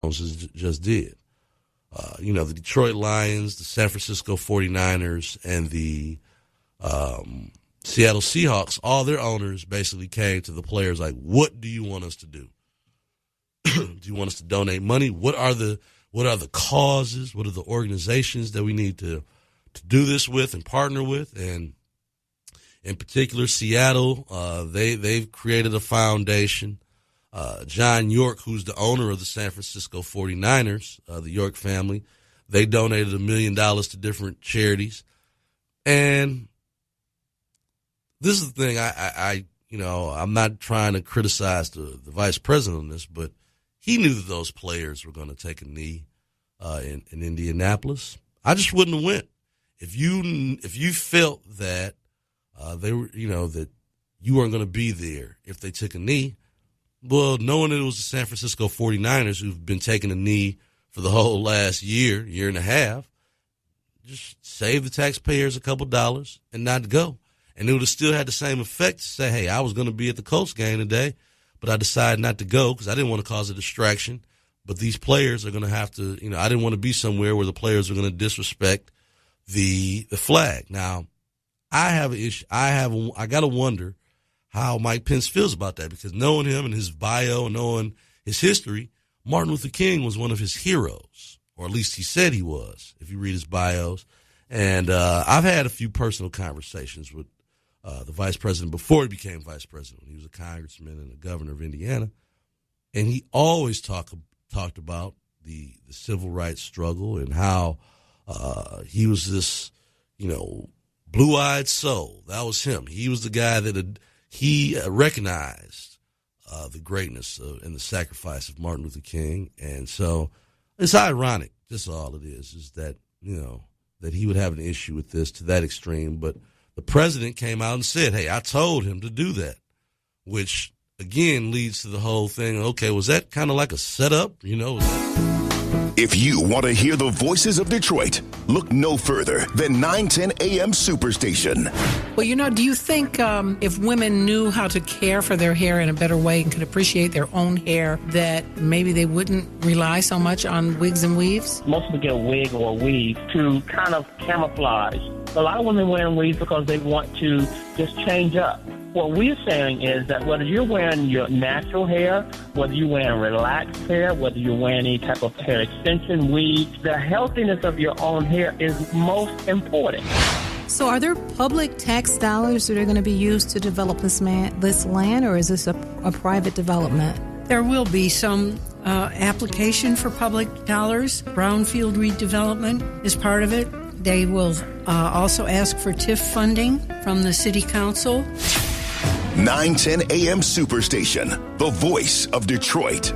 just did. The Detroit Lions, the San Francisco 49ers, and the Seattle Seahawks, all their owners basically came to the players like, what do you want us to do? Do you want us to donate money? What are the causes? What are the organizations that we need to do this with and partner with? And in particular, Seattle, they've created a foundation. John York, who's the owner of the San Francisco 49ers, the York family, they donated $1 million to different charities. And this is the thing, I'm not trying to criticize the vice president on this, but he knew that those players were going to take a knee in Indianapolis. I just wouldn't have went. If you felt that they were, that you weren't going to be there if they took a knee, well, knowing that it was the San Francisco 49ers who've been taking a knee for the whole last year and a half, just save the taxpayers a couple dollars and not go. And it would have still had the same effect to say, hey, I was going to be at the Colts game today, but I decided not to go because I didn't want to cause a distraction. But these players are going to have to, I didn't want to be somewhere where the players are going to disrespect the flag. Now, I have an issue. I got to wonder how Mike Pence feels about that, because knowing him and his bio and knowing his history, Martin Luther King was one of his heroes, or at least he said he was, if you read his bios. And I've had a few personal conversations with the vice president before he became vice president, when he was a congressman and a governor of Indiana. And he always talked about the civil rights struggle and how he was this, blue-eyed soul. That was him. He was the guy that he recognized the greatness and the sacrifice of Martin Luther King. And so it's ironic, just all it is that, that he would have an issue with this to that extreme. But the president came out and said, hey, I told him to do that, which, again, leads to the whole thing. Okay, was that kind of like a setup? If you want to hear the voices of Detroit, look no further than 910 AM Superstation. Well, do you think if women knew how to care for their hair in a better way and could appreciate their own hair, that maybe they wouldn't rely so much on wigs and weaves? Most people get a wig or a weave to kind of camouflage. A lot of women wearing weaves because they want to just change up. What we're saying is that whether you're wearing your natural hair, whether you're wearing relaxed hair, whether you're wearing any type of hair extension, weave, the healthiness of your own hair is most important. So are there public tax dollars that are going to be used to develop this land, or is this a private development? There will be some application for public dollars. Brownfield redevelopment is part of it. They will also ask for TIF funding from the City Council. 910 AM Superstation, the voice of Detroit.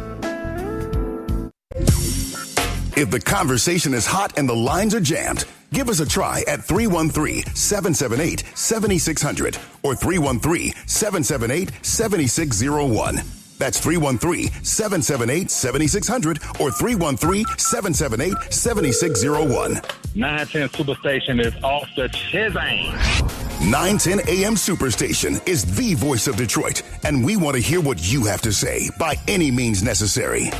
If the conversation is hot and the lines are jammed, give us a try at 313-778-7600 or 313-778-7601. That's 313-778-7600 or 313-778-7601. 910 Superstation is off the chisel. 910 AM Superstation is the voice of Detroit, and we want to hear what you have to say by any means necessary.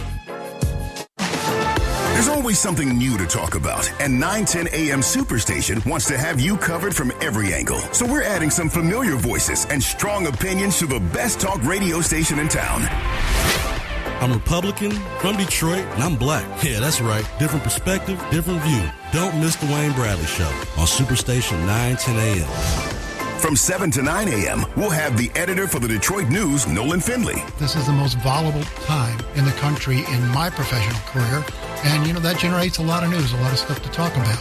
There's always something new to talk about, and 910 AM Superstation wants to have you covered from every angle. So we're adding some familiar voices and strong opinions to the best talk radio station in town. I'm Republican, from Detroit, and I'm black. Yeah, that's right. Different perspective, different view. Don't miss the Wayne Bradley Show on Superstation 910 AM. From 7 to 9 a.m., we'll have the editor for the Detroit News, Nolan Finley. This is the most volatile time in the country in my professional career. And, that generates a lot of news, a lot of stuff to talk about.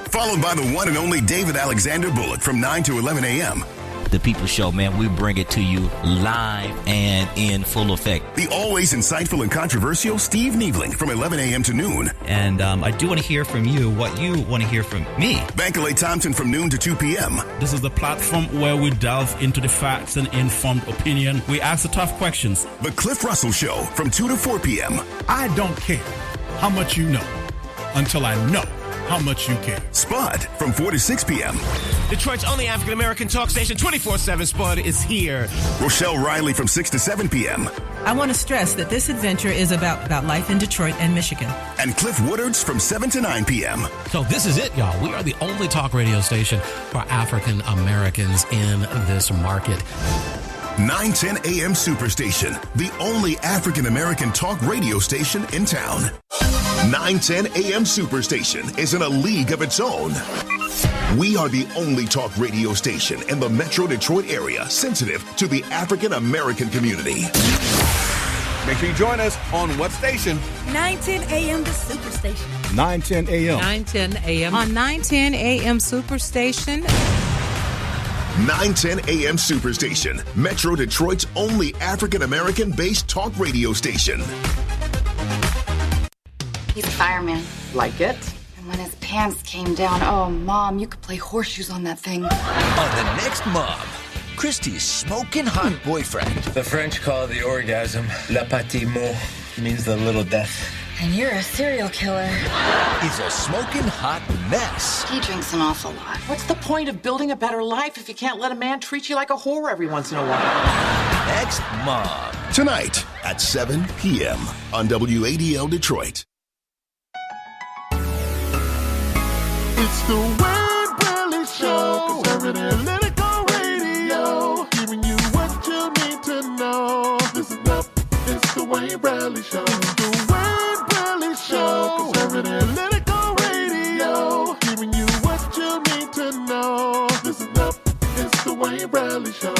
Followed by the one and only David Alexander Bullock from 9 to 11 a.m. The People Show, man, we bring it to you live and in full effect. The always insightful and controversial Steve Niebling from 11 a.m. to noon. And I do want to hear from you what you want to hear from me. Bankalay Thompson from noon to 2 p.m. This is the platform where we delve into the facts and informed opinion. We ask the tough questions. The Cliff Russell Show from 2 to 4 p.m. I don't care how much you know until I know how much you care. Spud from 4 to 6 p.m. Detroit's only African-American talk station, 24/7 Spud is here. Rochelle Riley from 6 to 7 p.m. I want to stress that this adventure is about life in Detroit and Michigan. And Cliff Woodard's from 7 to 9 p.m. So this is it, y'all. We are the only talk radio station for African Americans in this market. 910 AM Superstation, the only African American talk radio station in town. 910 AM Superstation is in a league of its own. We are the only talk radio station in the Metro Detroit area sensitive to the African American community. Make sure you join us on what station? 910 AM the Superstation. 910 AM. 910 AM. On 910 AM Superstation. 910 AM Superstation, Metro Detroit's only African American based talk radio station. He's a fireman. Like it? And when his pants came down, oh, Mom, you could play horseshoes on that thing. On the next Mom, Christy's smoking hot boyfriend. The French call it the orgasm. La petit mot means the little death. And you're a serial killer. Is a smoking hot mess. He drinks an awful lot. What's the point of building a better life if you can't let a man treat you like a whore every once in a while? Next Mom. Tonight at 7 p.m. on WADL Detroit. It's the Wayne Bradley Show. Conservative Political Radio. Giving you what you need to know. Listen up. It's the Wayne Bradley Show. It's the Wayne Bradley Show. Conservative Political Radio. Giving you what you need to know. Listen up. It's the Wayne Bradley Show.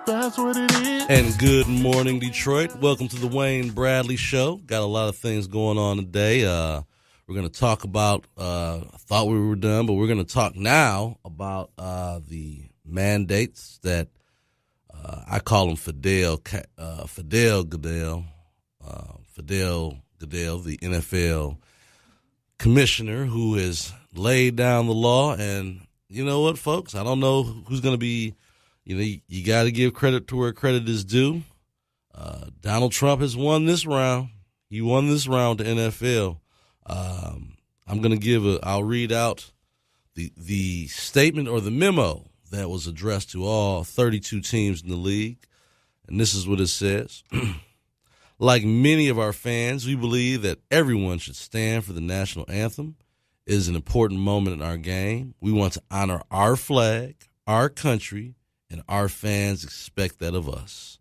That's what it is. And good morning, Detroit. Welcome to the Wayne Bradley Show. Got a lot of things going on today. We're going to talk about, I thought we were done, but we're going to talk now about the mandates that I call him Fidel Goodell, the NFL commissioner who has laid down the law. And you know what, folks? I don't know who's going to be, you got to give credit to where credit is due. Donald Trump has won this round. He won this round to NFL. I'll read out the statement or the memo that was addressed to all 32 teams in the league. And this is what it says. Like many of our fans, we believe that everyone should stand for the national anthem. It is an important moment in our game. We want to honor our flag, our country, and our fans expect that of us.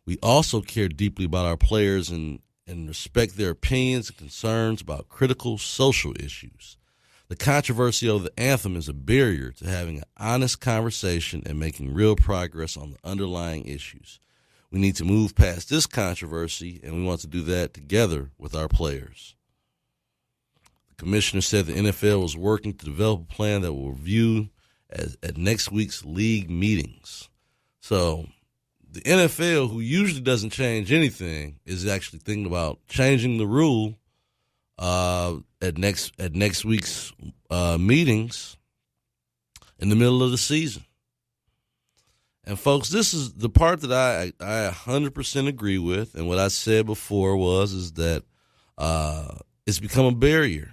We also care deeply about our players and respect their opinions and concerns about critical social issues. The controversy of the anthem is a barrier to having an honest conversation and making real progress on the underlying issues. We need to move past this controversy, and we want to do that together with our players. The commissioner said the NFL was working to develop a plan that will review at next week's league meetings. So the NFL, who usually doesn't change anything, is actually thinking about changing the rule at next week's meetings in the middle of the season. And folks, this is the part that I 100% agree with. And what I said before is that it's become a barrier.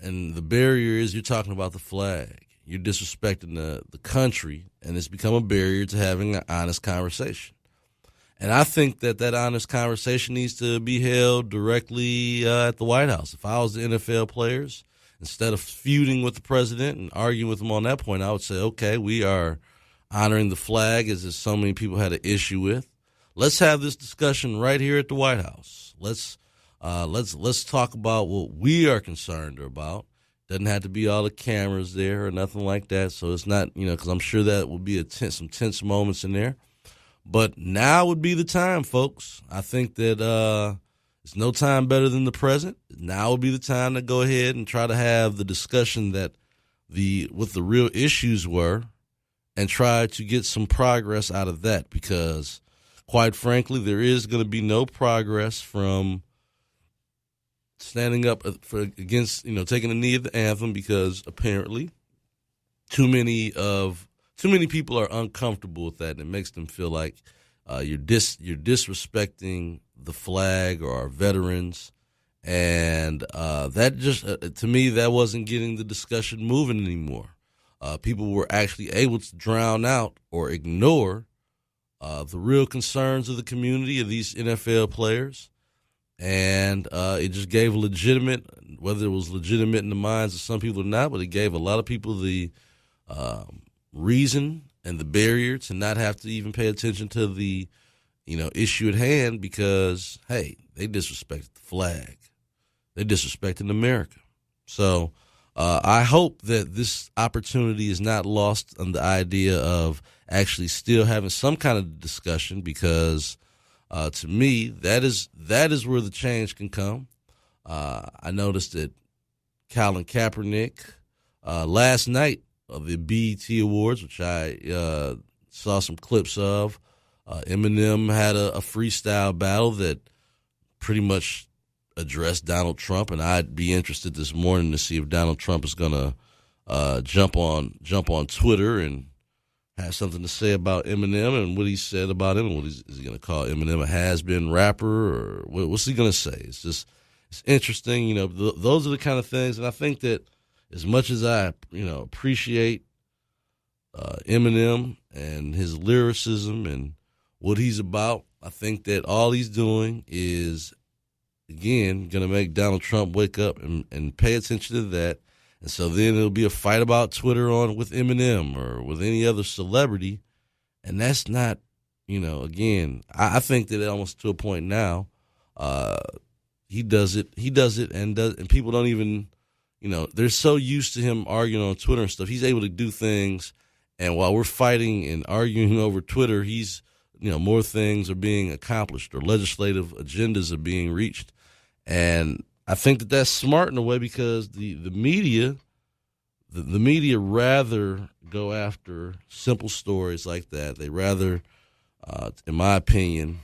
And the barrier is you're talking about the flag. You're disrespecting the country, and it's become a barrier to having an honest conversation. And I think that honest conversation needs to be held directly at the White House. If I was the NFL players, instead of feuding with the president and arguing with him on that point, I would say, okay, we are honoring the flag as so many people had an issue with. Let's have this discussion right here at the White House. Let's talk about what we are concerned about. Doesn't have to be all the cameras there or nothing like that. So it's not, because I'm sure that will be some tense moments in there. But now would be the time, folks. I think that it's no time better than the present. Now would be the time to go ahead and try to have the discussion that what the real issues were and try to get some progress out of that, because quite frankly, there is going to be no progress from standing up against, taking a knee at the anthem, because apparently too many people are uncomfortable with that, and it makes them feel like you're disrespecting the flag or our veterans, and that just to me, that wasn't getting the discussion moving anymore. People were actually able to drown out or ignore the real concerns of the community, of these NFL players. And it just gave a legitimate, whether it was legitimate in the minds of some people or not, but it gave a lot of people the reason and the barrier to not have to even pay attention to the, issue at hand because, hey, they disrespected the flag. They disrespected America. So I hope that this opportunity is not lost on the idea of actually still having some kind of discussion because to me, that is where the change can come. I noticed that Colin Kaepernick last night of the BET Awards, which I saw some clips of, Eminem had a freestyle battle that pretty much addressed Donald Trump, and I'd be interested this morning to see if Donald Trump is going to jump on Twitter and have something to say about Eminem and what he said about him. What is he going to call Eminem a has-been rapper, or what's he going to say? It's interesting. Those are the kind of things, and I think that as much as I appreciate Eminem and his lyricism and what he's about, I think that all he's doing is, again, going to make Donald Trump wake up and pay attention to that. And so then it'll be a fight about Twitter with Eminem or with any other celebrity. And that's not, again, I think that almost to a point now, he does it and people don't even, they're so used to him arguing on Twitter and stuff. He's able to do things. And while we're fighting and arguing over Twitter, he's, more things are being accomplished or legislative agendas are being reached. And I think that that's smart in a way because the media rather go after simple stories like that. They rather, in my opinion,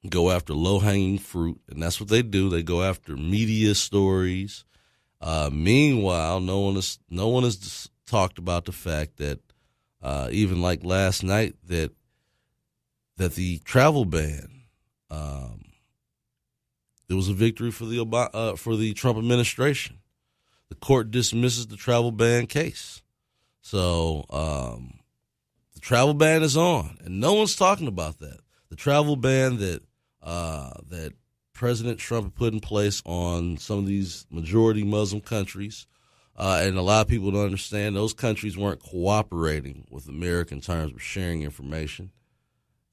go after low-hanging fruit, and that's what they do. They go after media stories. Meanwhile, no one has talked about the fact that even like last night that the travel ban. It was a victory for the Trump administration. The court dismisses the travel ban case. So the travel ban is on, and no one's talking about that. The travel ban that President Trump put in place on some of these majority Muslim countries, and a lot of people don't understand those countries weren't cooperating with America in terms of sharing information.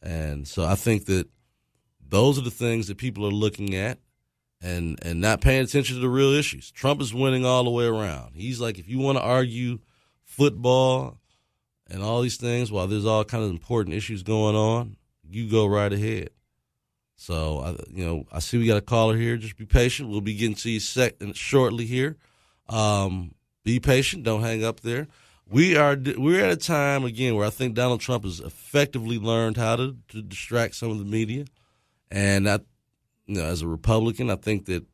And so I think that those are the things that people are looking at and not paying attention to the real issues. Trump is winning all the way around. He's like, if you want to argue football and all these things while there's all kind of important issues going on, you go right ahead. So, I see we got a caller here. Just be patient. We'll be getting to you shortly here. Be patient. Don't hang up there. We're at a time, again, where I think Donald Trump has effectively learned how to distract some of the media. And as a Republican, I think that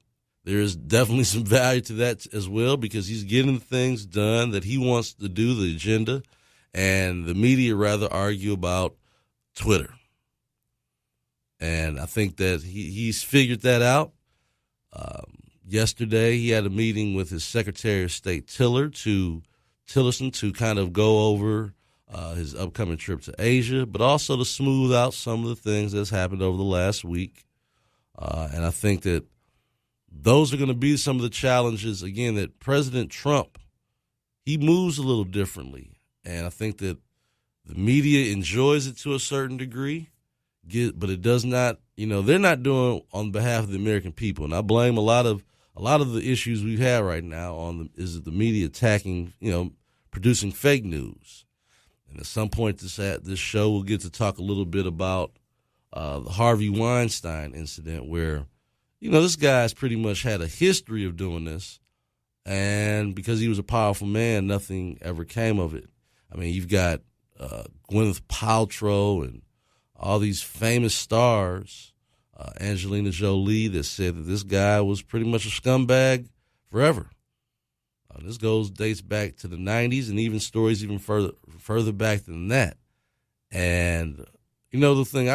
there is definitely some value to that as well because he's getting things done that he wants to do, the agenda, and the media rather argue about Twitter. And I think that he's figured that out. Yesterday, he had a meeting with his Secretary of State Tillerson to kind of go over his upcoming trip to Asia, but also to smooth out some of the things that's happened over the last week. And I think that those are going to be some of the challenges, again, that President Trump, he moves a little differently. And I think that the media enjoys it to a certain degree, but it does not, they're not doing on behalf of the American people. And I blame a lot of the issues we've had right now is the media attacking, producing fake news. And at some point this show will get to talk a little bit about the Harvey Weinstein incident where, this guy's pretty much had a history of doing this. And because he was a powerful man, nothing ever came of it. I mean, you've got Gwyneth Paltrow and all these famous stars, Angelina Jolie, that said that this guy was pretty much a scumbag forever. This dates back to the 90s and even stories even further back than that. And, the thing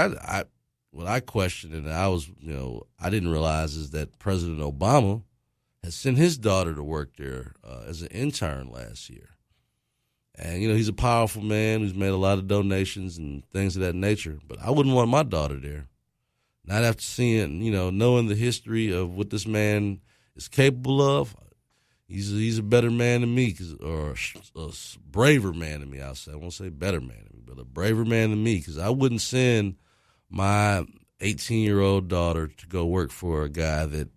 what I questioned and I didn't realize is that President Obama has sent his daughter to work there as an intern last year. And, he's a powerful man who's made a lot of donations and things of that nature. But I wouldn't want my daughter there. Not after seeing, knowing the history of what this man is capable of. He's a better man than me, or a braver man than me, I'll say. I won't say better man than me, but a braver man than me, because I wouldn't send my 18-year-old daughter to go work for a guy that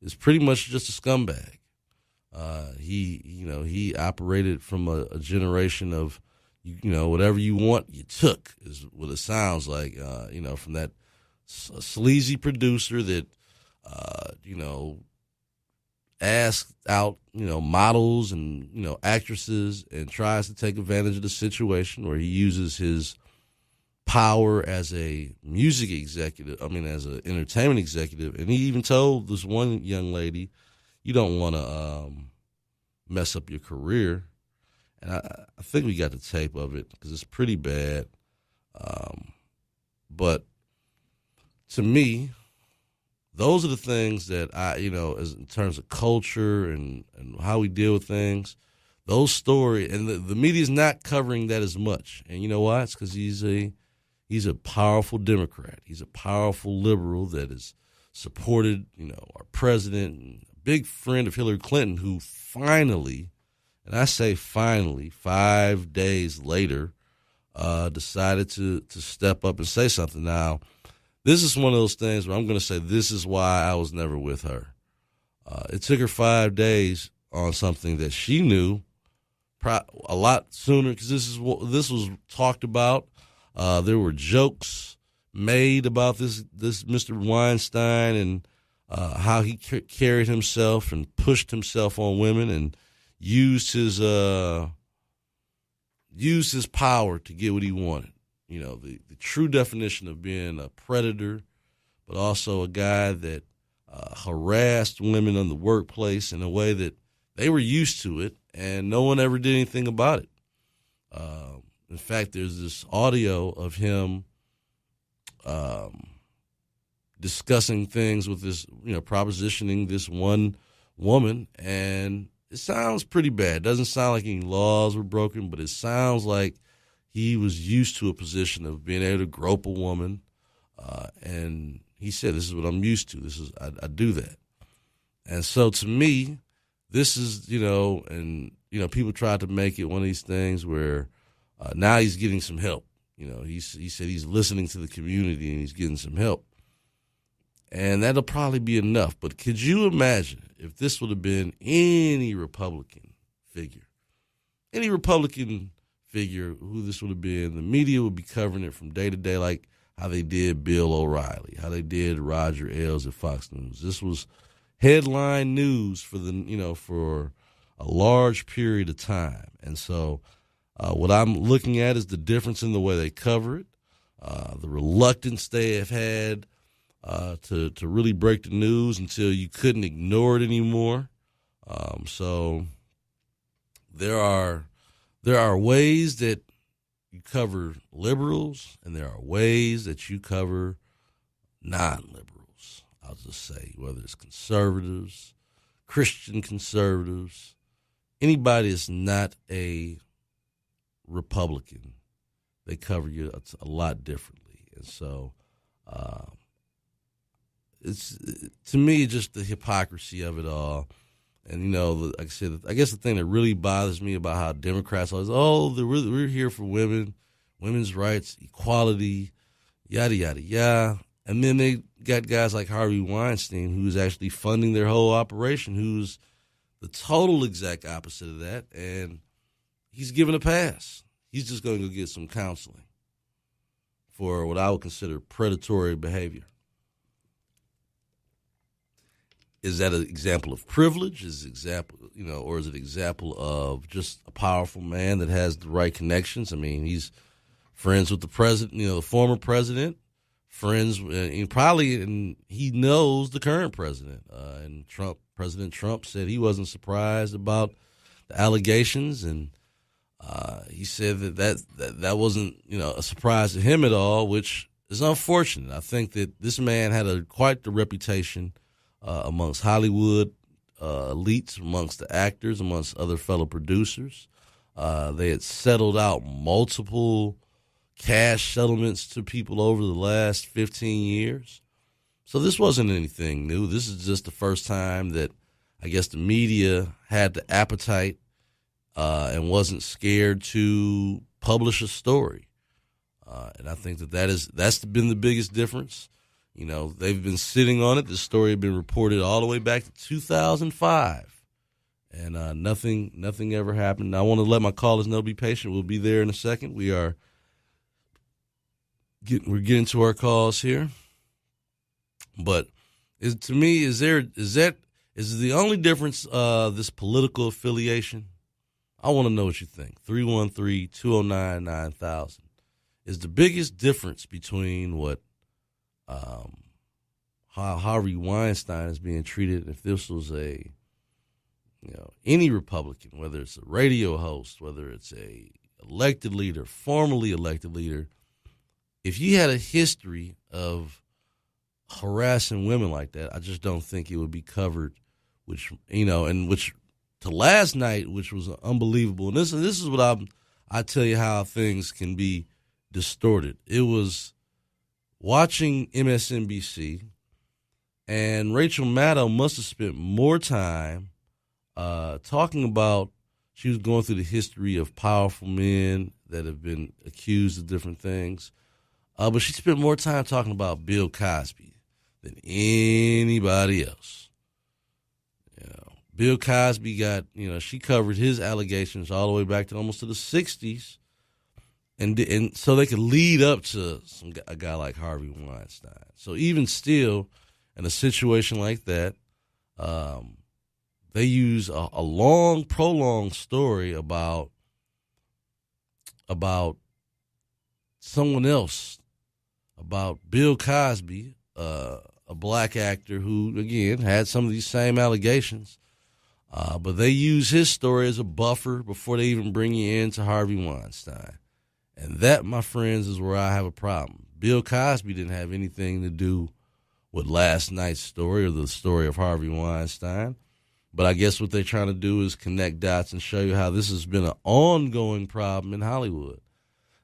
is pretty much just a scumbag. He operated from a generation of, whatever you want, you took, is what it sounds like, from that sleazy producer that, asks out, models and, actresses and tries to take advantage of the situation where he uses his power as a music executive, as an entertainment executive. And he even told this one young lady, you don't want to mess up your career. And I think we got the tape of it because it's pretty bad. But to me, those are the things that as in terms of culture and how we deal with things, those stories, and the media's not covering that as much. And you know why? It's because he's a powerful Democrat. He's a powerful liberal that has supported, our president, and a big friend of Hillary Clinton, who finally, and I say finally, 5 days later, decided to step up and say something. Now, this is one of those things where I'm going to say this is why I was never with her. It took her 5 days on something that she knew a lot sooner, because this was talked about. There were jokes made about this Mr. Weinstein and how he carried himself and pushed himself on women and used his power to get what he wanted. The true definition of being a predator, but also a guy that harassed women in the workplace in a way that they were used to it, and no one ever did anything about it. In fact, there's this audio of him discussing things with this, propositioning this one woman, and it sounds pretty bad. It doesn't sound like any laws were broken, but it sounds like he was used to a position of being able to grope a woman, and he said, "This is what I'm used to. I do that." And so, to me, this is and people tried to make it one of these things where now he's getting some help. He said he's listening to the community and he's getting some help, and that'll probably be enough. But could you imagine if this would have been any Republican figure, who this would have been? The media would be covering it from day to day, like how they did Bill O'Reilly, how they did Roger Ailes at Fox News. This was headline news for for a large period of time. And so what I'm looking at is the difference in the way they cover it, the reluctance they have had to really break the news until you couldn't ignore it anymore. So there are ways that you cover liberals, and there are ways that you cover non-liberals. I'll just say, whether it's conservatives, Christian conservatives, anybody that's not a Republican, they cover you a lot differently. And so it's, to me, just the hypocrisy of it all. And, like I said, I guess the thing that really bothers me about how Democrats always, we're here for women, women's rights, equality, yada, yada, yada. And then they got guys like Harvey Weinstein, who's actually funding their whole operation, who's the total exact opposite of that. And he's given a pass. He's just going to go get some counseling for what I would consider predatory behavior. Is that an example of privilege? Is it example, or is it an example of just a powerful man that has the right connections? I mean, he's friends with the president, the former president, friends, and he knows the current president. And President Trump said he wasn't surprised about the allegations, and he said that wasn't, a surprise to him at all, which is unfortunate. I think that this man had quite the reputation amongst Hollywood elites, amongst the actors, amongst other fellow producers. They had settled out multiple cash settlements to people over the last 15 years. So this wasn't anything new. This is just the first time that I guess the media had the appetite and wasn't scared to publish a story. And I think that's been the biggest difference. You know, they've been sitting on it. This story had been reported all the way back to 2005. And nothing ever happened. I want to let my callers know, be patient. We'll be there in a second. We're getting to our calls here. But to me, is the only difference this political affiliation? I want to know what you think. 313-209-9000 is the biggest difference between what how Harvey Weinstein is being treated. If this was any Republican, whether it's a radio host, whether it's a elected leader, formerly elected leader, if you had a history of harassing women like that, I just don't think it would be covered, which to last night, which was unbelievable. And this is what I tell you how things can be distorted. It was watching MSNBC, and Rachel Maddow must have spent more time talking about, she was going through the history of powerful men that have been accused of different things. But she spent more time talking about Bill Cosby than anybody else. Bill Cosby got, she covered his allegations all the way back to almost to the 60s. And so they could lead up to a guy like Harvey Weinstein. So even still, in a situation like that, they use a long, prolonged story about someone else, about Bill Cosby, a black actor who, again, had some of these same allegations. But they use his story as a buffer before they even bring you into Harvey Weinstein. And that, my friends, is where I have a problem. Bill Cosby didn't have anything to do with last night's story or the story of Harvey Weinstein. But I guess what they're trying to do is connect dots and show you how this has been an ongoing problem in Hollywood.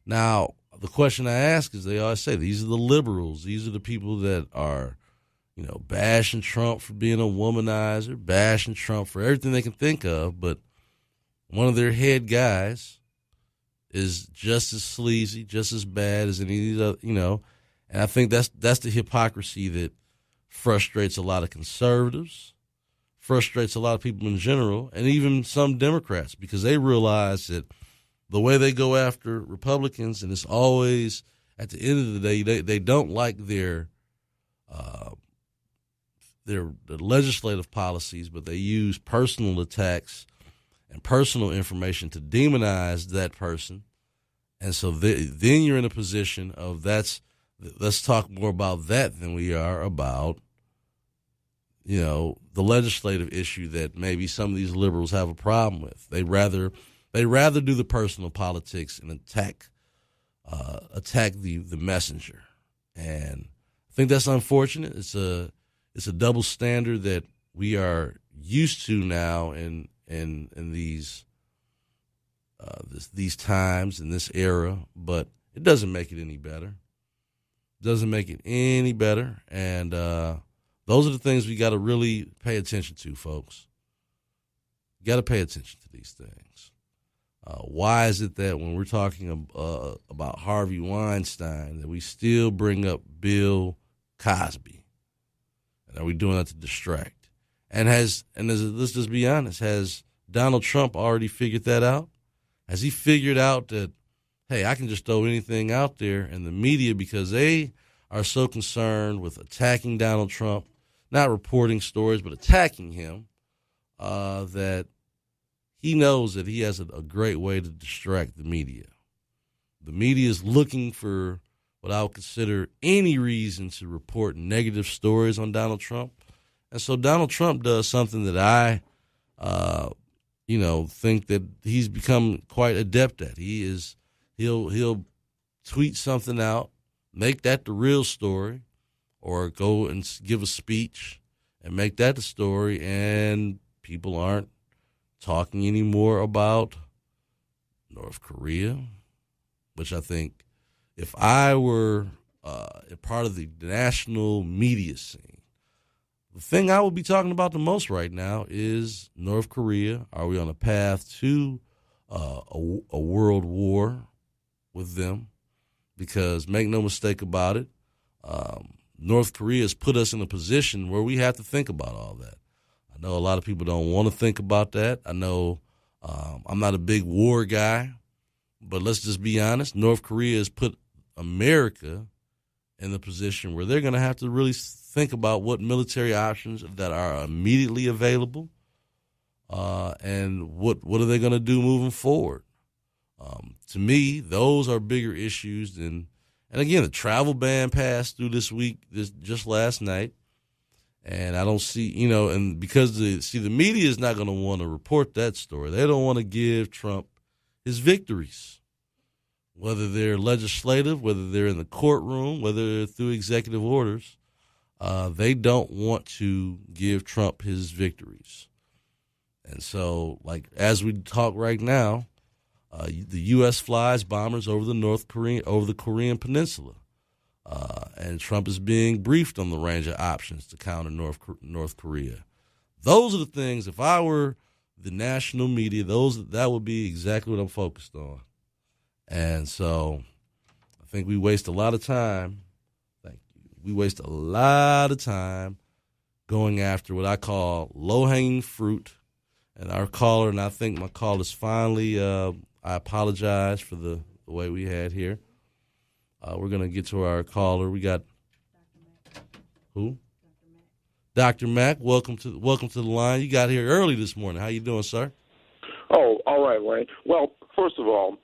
Now, the question I ask is, they always say, these are the liberals. These are the people that are, bashing Trump for being a womanizer, bashing Trump for everything they can think of. But one of their head guys is just as sleazy, just as bad as any of these other, and I think that's the hypocrisy that frustrates a lot of conservatives, frustrates a lot of people in general, and even some Democrats, because they realize that the way they go after Republicans, and it's always, at the end of the day, they don't like their legislative policies, but they use personal attacks and personal information to demonize that person. And so then you're in a position of let's talk more about that than we are about, the legislative issue that maybe some of these liberals have a problem with. They rather do the personal politics and attack the messenger. And I think that's unfortunate. It's a double standard that we are used to now in these times, in this era, but it doesn't make it any better. It doesn't make it any better. And those are the things we got to really pay attention to, folks. You got to pay attention to these things. Why is it that when we're talking about Harvey Weinstein, that we still bring up Bill Cosby? And are we doing that to distract? And let's just be honest, has Donald Trump already figured that out? Has he figured out that, hey, I can just throw anything out there, and the media, because they are so concerned with attacking Donald Trump, not reporting stories, but attacking him, that he knows that he has a great way to distract the media. The media is looking for what I would consider any reason to report negative stories on Donald Trump. And so Donald Trump does something that I, think that he's become quite adept at. He'll tweet something out, make that the real story, or go and give a speech and make that the story, and people aren't talking anymore about North Korea, which I think if I were a part of the national media scene, the thing I would be talking about the most right now is North Korea. Are we on a path to a world war with them? Because make no mistake about it, North Korea has put us in a position where we have to think about all that. I know a lot of people don't want to think about that. I know I'm not a big war guy, but let's just be honest. North Korea has put America in the position where they're going to have to really think about what military options that are immediately available and what are they going to do moving forward. To me, those are bigger issues than, and again, the travel ban passed through this week, just last night. And I don't see, and because the media is not going to want to report that story. They don't want to give Trump his victories, whether they're legislative, whether they're in the courtroom, whether they're through executive orders. They don't want to give Trump his victories. And so, like, as we talk right now, the U.S. flies bombers over the Korean Peninsula. And Trump is being briefed on the range of options to counter North Korea. Those are the things, if I were the national media, that would be exactly what I'm focused on. And so I think we waste a lot of time. Thank you. We waste a lot of time going after what I call low-hanging fruit. And our caller, and I think my call is finally, I apologize for the way we had here. We're going to get to our caller. We got who? Dr. Mack. Welcome to the line. You got here early this morning. How you doing, sir? Oh, all right, Wayne. Well, first of all,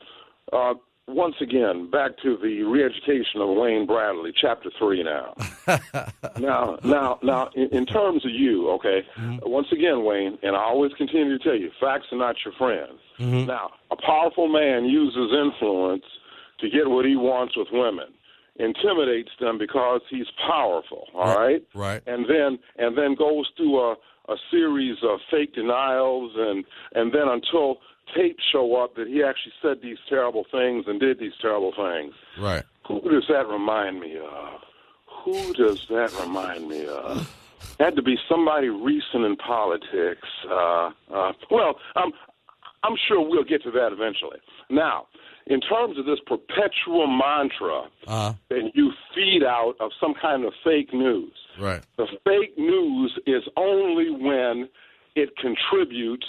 once again, back to the re-education of Wayne Bradley, Chapter 3 now. Now, in terms of you, okay, once again, Wayne, and I always continue to tell you, facts are not your friends. Now, a powerful man uses influence to get what he wants with women, intimidates them because he's powerful, all right? Right. And then goes through a series of fake denials and then until tapes show up that he actually said these terrible things and did these terrible things. Right. Who does that remind me of? Had to be somebody recent in politics. I'm sure we'll get to that eventually. Now, in terms of this perpetual mantra that you feed out of some kind of fake news, right? The fake news is only when it contributes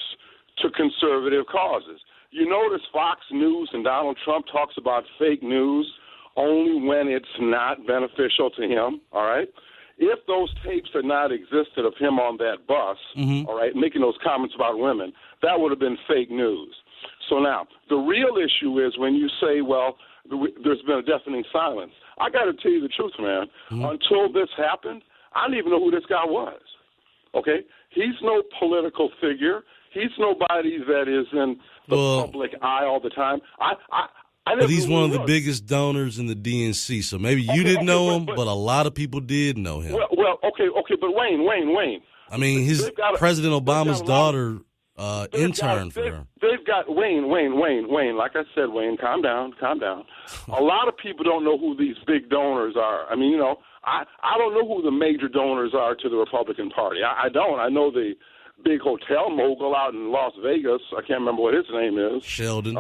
to conservative causes. You notice Fox News and Donald Trump talks about fake news only when it's not beneficial to him, all right? If those tapes had not existed of him on that bus, all right, making those comments about women, that would have been fake news. So now, the real issue is when you say, well, there's been a deafening silence. I got to tell you the truth, man. Until this happened, I didn't even know who this guy was, okay? He's no political figure. He's nobody that is in the public eye all the time. But he's one of the biggest donors in the DNC, so maybe you didn't know him, but a lot of people did know him. Well, okay, but Wayne. I mean, President Obama's daughter interned for him. They've got Wayne. Like I said, Wayne, calm down. A lot of people don't know who these big donors are. I mean, I don't know who the major donors are to the Republican Party. I don't. I know the big hotel mogul out in Las Vegas. I can't remember what his name is. Sheldon,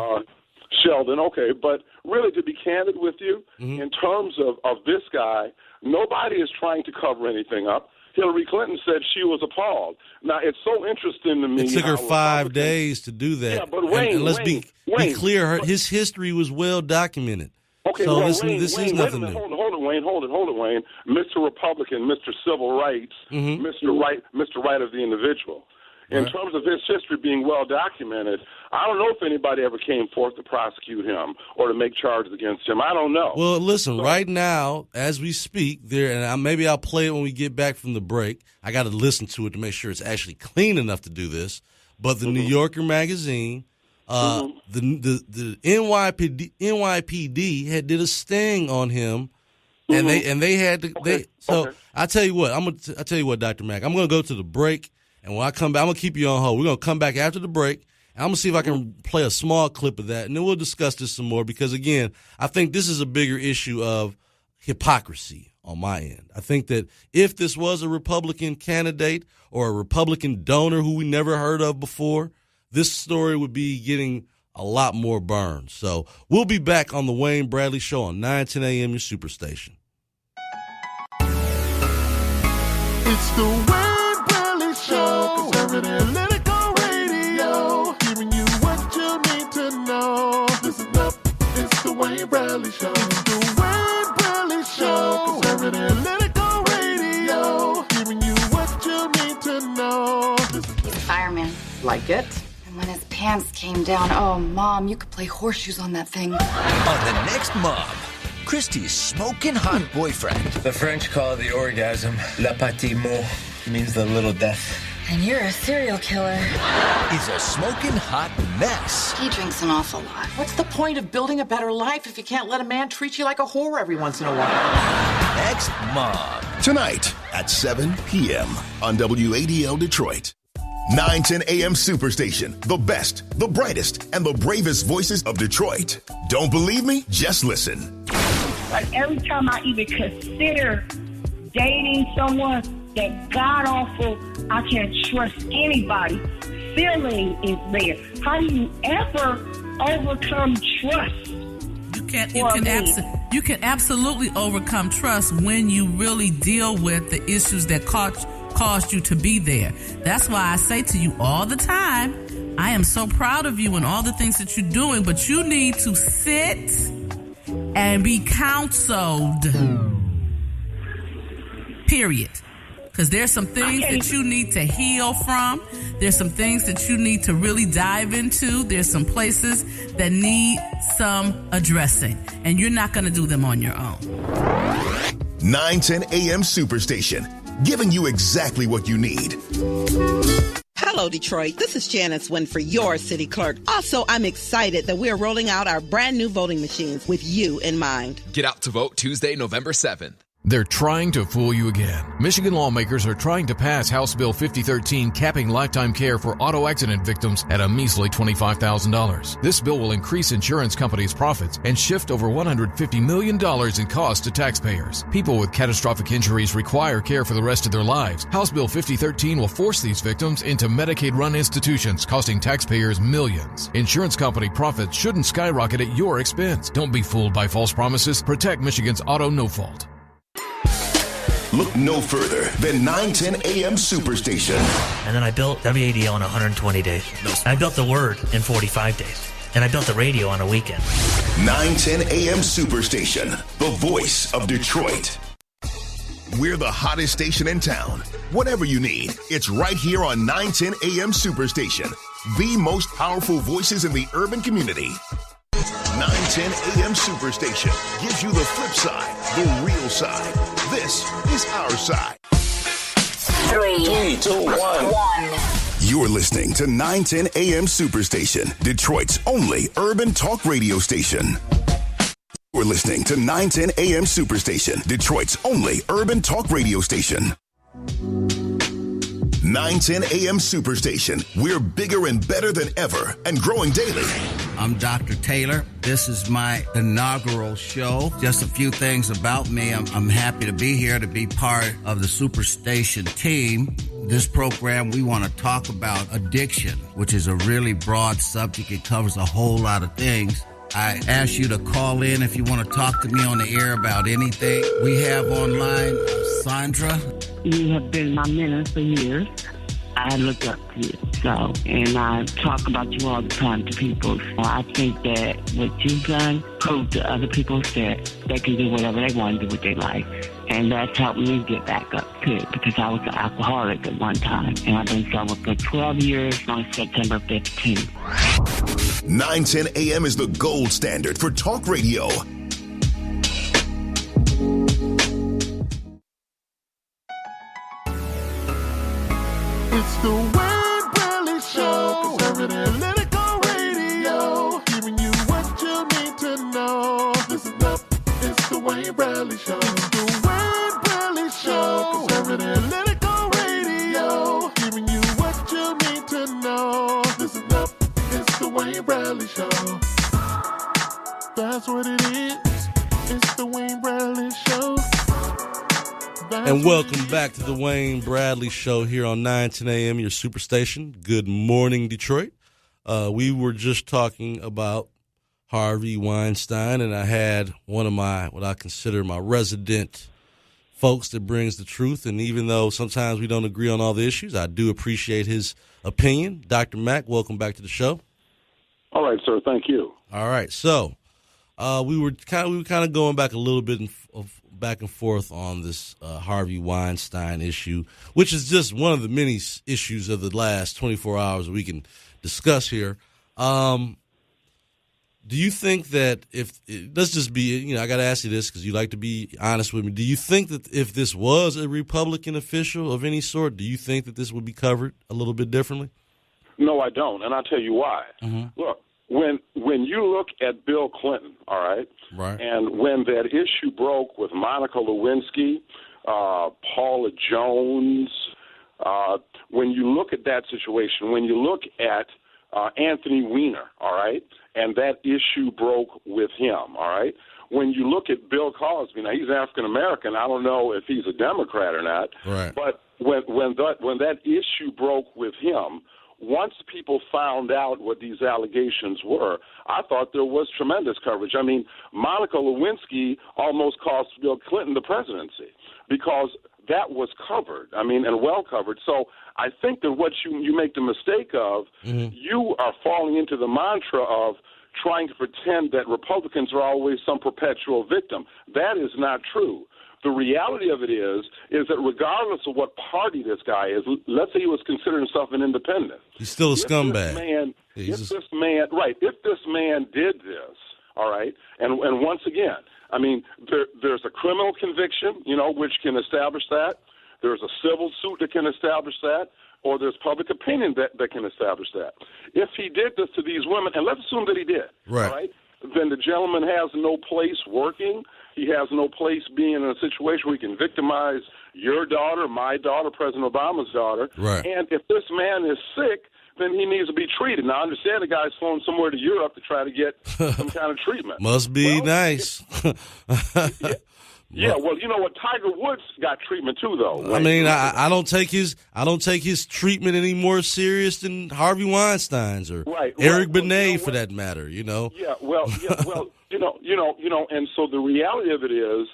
okay. But really, to be candid with you, in terms of this guy, nobody is trying to cover anything up. Hillary Clinton said she was appalled. Now, it's so interesting to me. It took her 5 days to do that. Yeah, but Wayne, and let's be clear, his history was well documented. Okay, so well, this is nothing new. Hold it, Wayne. Mr. Republican, Mr. Civil Rights, Mr. Right of the individual. In terms of his history being well documented, I don't know if anybody ever came forth to prosecute him or to make charges against him. I don't know. Well, listen, right now, as we speak, maybe I'll play it when we get back from the break. I got to listen to it to make sure it's actually clean enough to do this. But the New Yorker magazine, the NYPD had did a sting on him, and they had to. I tell you what, I tell you what, Dr. Mack, I'm going to go to the break. And when I come back, I'm going to keep you on hold. We're going to come back after the break, I'm going to see if I can play a small clip of that, and then we'll discuss this some more because, again, I think this is a bigger issue of hypocrisy on my end. I think that if this was a Republican candidate or a Republican donor who we never heard of before, this story would be getting a lot more burn. So we'll be back on the Wayne Bradley Show on 9:10 a.m. your Superstation. It's the Wayne Bradley Show, conservative political radio, giving you what you need to know. Listen up, it's the Wayne Bradley Show. It's the Wayne Bradley Show, conservative political radio, giving you what you need to know. He's a fireman. Like it? And when his pants came down, oh, Mom, you could play horseshoes on that thing. On the next Mom, Christy's smoking hot boyfriend. The French call the orgasm la petite mort, means the little death. And you're a serial killer. Is a smoking hot mess. He drinks an awful lot. What's the point of building a better life if you can't let a man treat you like a whore every once in a while? Next Mom. Tonight at 7 p.m. on WADL Detroit. 9:10 a.m. Superstation, the best, the brightest, and the bravest voices of Detroit. Don't believe me? Just listen. Like every time I even consider dating someone, that god-awful, I can't trust anybody, feeling is there. How do you ever overcome trust? You can absolutely overcome trust when you really deal with the issues that caused you to be there. That's why I say to you all the time, I am so proud of you and all the things that you're doing, but you need to sit and be counseled. Period. Because there's some things that you need to heal from. There's some things that you need to really dive into. There's some places that need some addressing. And you're not going to do them on your own. 9:10 a.m. Superstation, giving you exactly what you need. Hello, Detroit. This is Janice Winfrey, your city clerk. Also, I'm excited that we're rolling out our brand new voting machines with you in mind. Get out to vote Tuesday, November 7th. They're trying to fool you again. Michigan lawmakers are trying to pass House Bill 5013 capping lifetime care for auto accident victims at a measly $25,000. This bill will increase insurance companies' profits and shift over $150 million in costs to taxpayers. People with catastrophic injuries require care for the rest of their lives. House Bill 5013 will force these victims into Medicaid-run institutions, costing taxpayers millions. Insurance company profits shouldn't skyrocket at your expense. Don't be fooled by false promises. Protect Michigan's auto no-fault. Look no further than 9:10 a.m. Superstation. And then I built WADL in 120 days. I built the Word in 45 days. And I built the radio on a weekend. 9:10 a.m. Superstation, the voice of Detroit. We're the hottest station in town. Whatever you need, it's right here on 9:10 a.m. Superstation. The most powerful voices in the urban community. 9:10 a.m. Superstation gives you the flip side, the real side. This is our side. 3, 2, 1. You're listening to 9:10 a.m. Superstation, Detroit's only urban talk radio station. You're listening to 9:10 a.m. Superstation, Detroit's only urban talk radio station. 9:10 a.m. Superstation. We're bigger and better than ever and growing daily. I'm Dr. Taylor. This is my inaugural show. Just a few things about me. I'm happy to be here to be part of the Superstation team. This program, we want to talk about addiction, which is a really broad subject. It covers a whole lot of things. I ask you to call in if you want to talk to me on the air about anything. We have online Sandra. You have been my mentor for years. I look up to you. So, and I talk about you all the time to people. I think that what you've done proved to other people that they can do whatever they want to do with their life. And that's helped me get back up to it because I was an alcoholic at one time. And I've been sober for 12 years on September 15th. 9:10 a.m. is the gold standard for talk radio. It's the Wayne Bradley Show, conservative political radio, giving you what you need to know. Listen up, it's the Wayne Bradley Show. It's the Wayne Bradley Show, conservative political radio, giving you what you need to know. Listen up, And welcome back to the Wayne Bradley Show here on 910 AM, your superstation. Good morning, Detroit. We were just talking about Harvey Weinstein, and I had one of what I consider my resident folks that brings the truth. And even though sometimes we don't agree on all the issues, I do appreciate his opinion. Dr. Mack, welcome back to the show. All right, sir. Thank you. All right. So we were kind of going back a little bit of back and forth on this Harvey Weinstein issue, which is just one of the many issues of the last 24 hours we can discuss here. Do you think that let's just be, I got to ask you this because you like to be honest with me. Do you think that if this was a Republican official of any sort, do you think that this would be covered a little bit differently? No, I don't, and I'll tell you why. Mm-hmm. Look, when you look at Bill Clinton, all right, and when that issue broke with Monica Lewinsky, Paula Jones, when you look at that situation, when you look at Anthony Weiner, all right, and that issue broke with him, all right. When you look at Bill Cosby, now he's African American. I don't know if he's a Democrat or not, right. But when that issue broke with him, once people found out what these allegations were, I thought there was tremendous coverage. I mean, Monica Lewinsky almost cost Bill Clinton the presidency because that was covered, and well covered. So I think that what you make the mistake of, you are falling into the mantra of trying to pretend that Republicans are always some perpetual victim. That is not true. The reality of it is that regardless of what party this guy is, let's say he was considering himself an independent. He's still a scumbag. If this man did this, all right, and once again, there's a criminal conviction, which can establish that. There's a civil suit that can establish that, or there's public opinion that can establish that. If he did this to these women, and let's assume that he did, right. All right, then the gentleman has no place working. He has no place being in a situation where he can victimize your daughter, my daughter, President Obama's daughter. Right. And if this man is sick, then he needs to be treated. Now, I understand the guy's flown somewhere to Europe to try to get some kind of treatment. Must be nice. Yeah, well, you know what? Tiger Woods got treatment too, though. I don't take his treatment any more serious than Harvey Weinstein's or Eric Benet, for that matter. Yeah, well, and so the reality of it is,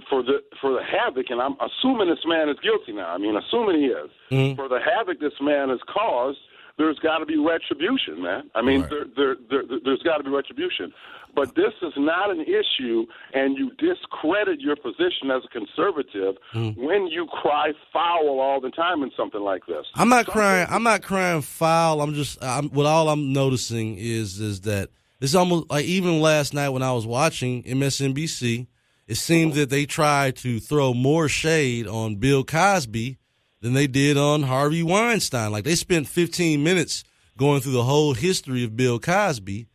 for the havoc, and I'm assuming this man is guilty now. Assuming he is, for the havoc this man has caused, there's got to be retribution, man. There's got to be retribution. But this is not an issue, and you discredit your position as a conservative when you cry foul all the time in something like this. I'm not crying foul. What all I'm noticing is that it's almost like even last night when I was watching MSNBC, it seemed that they tried to throw more shade on Bill Cosby than they did on Harvey Weinstein. Like they spent 15 minutes going through the whole history of Bill Cosby.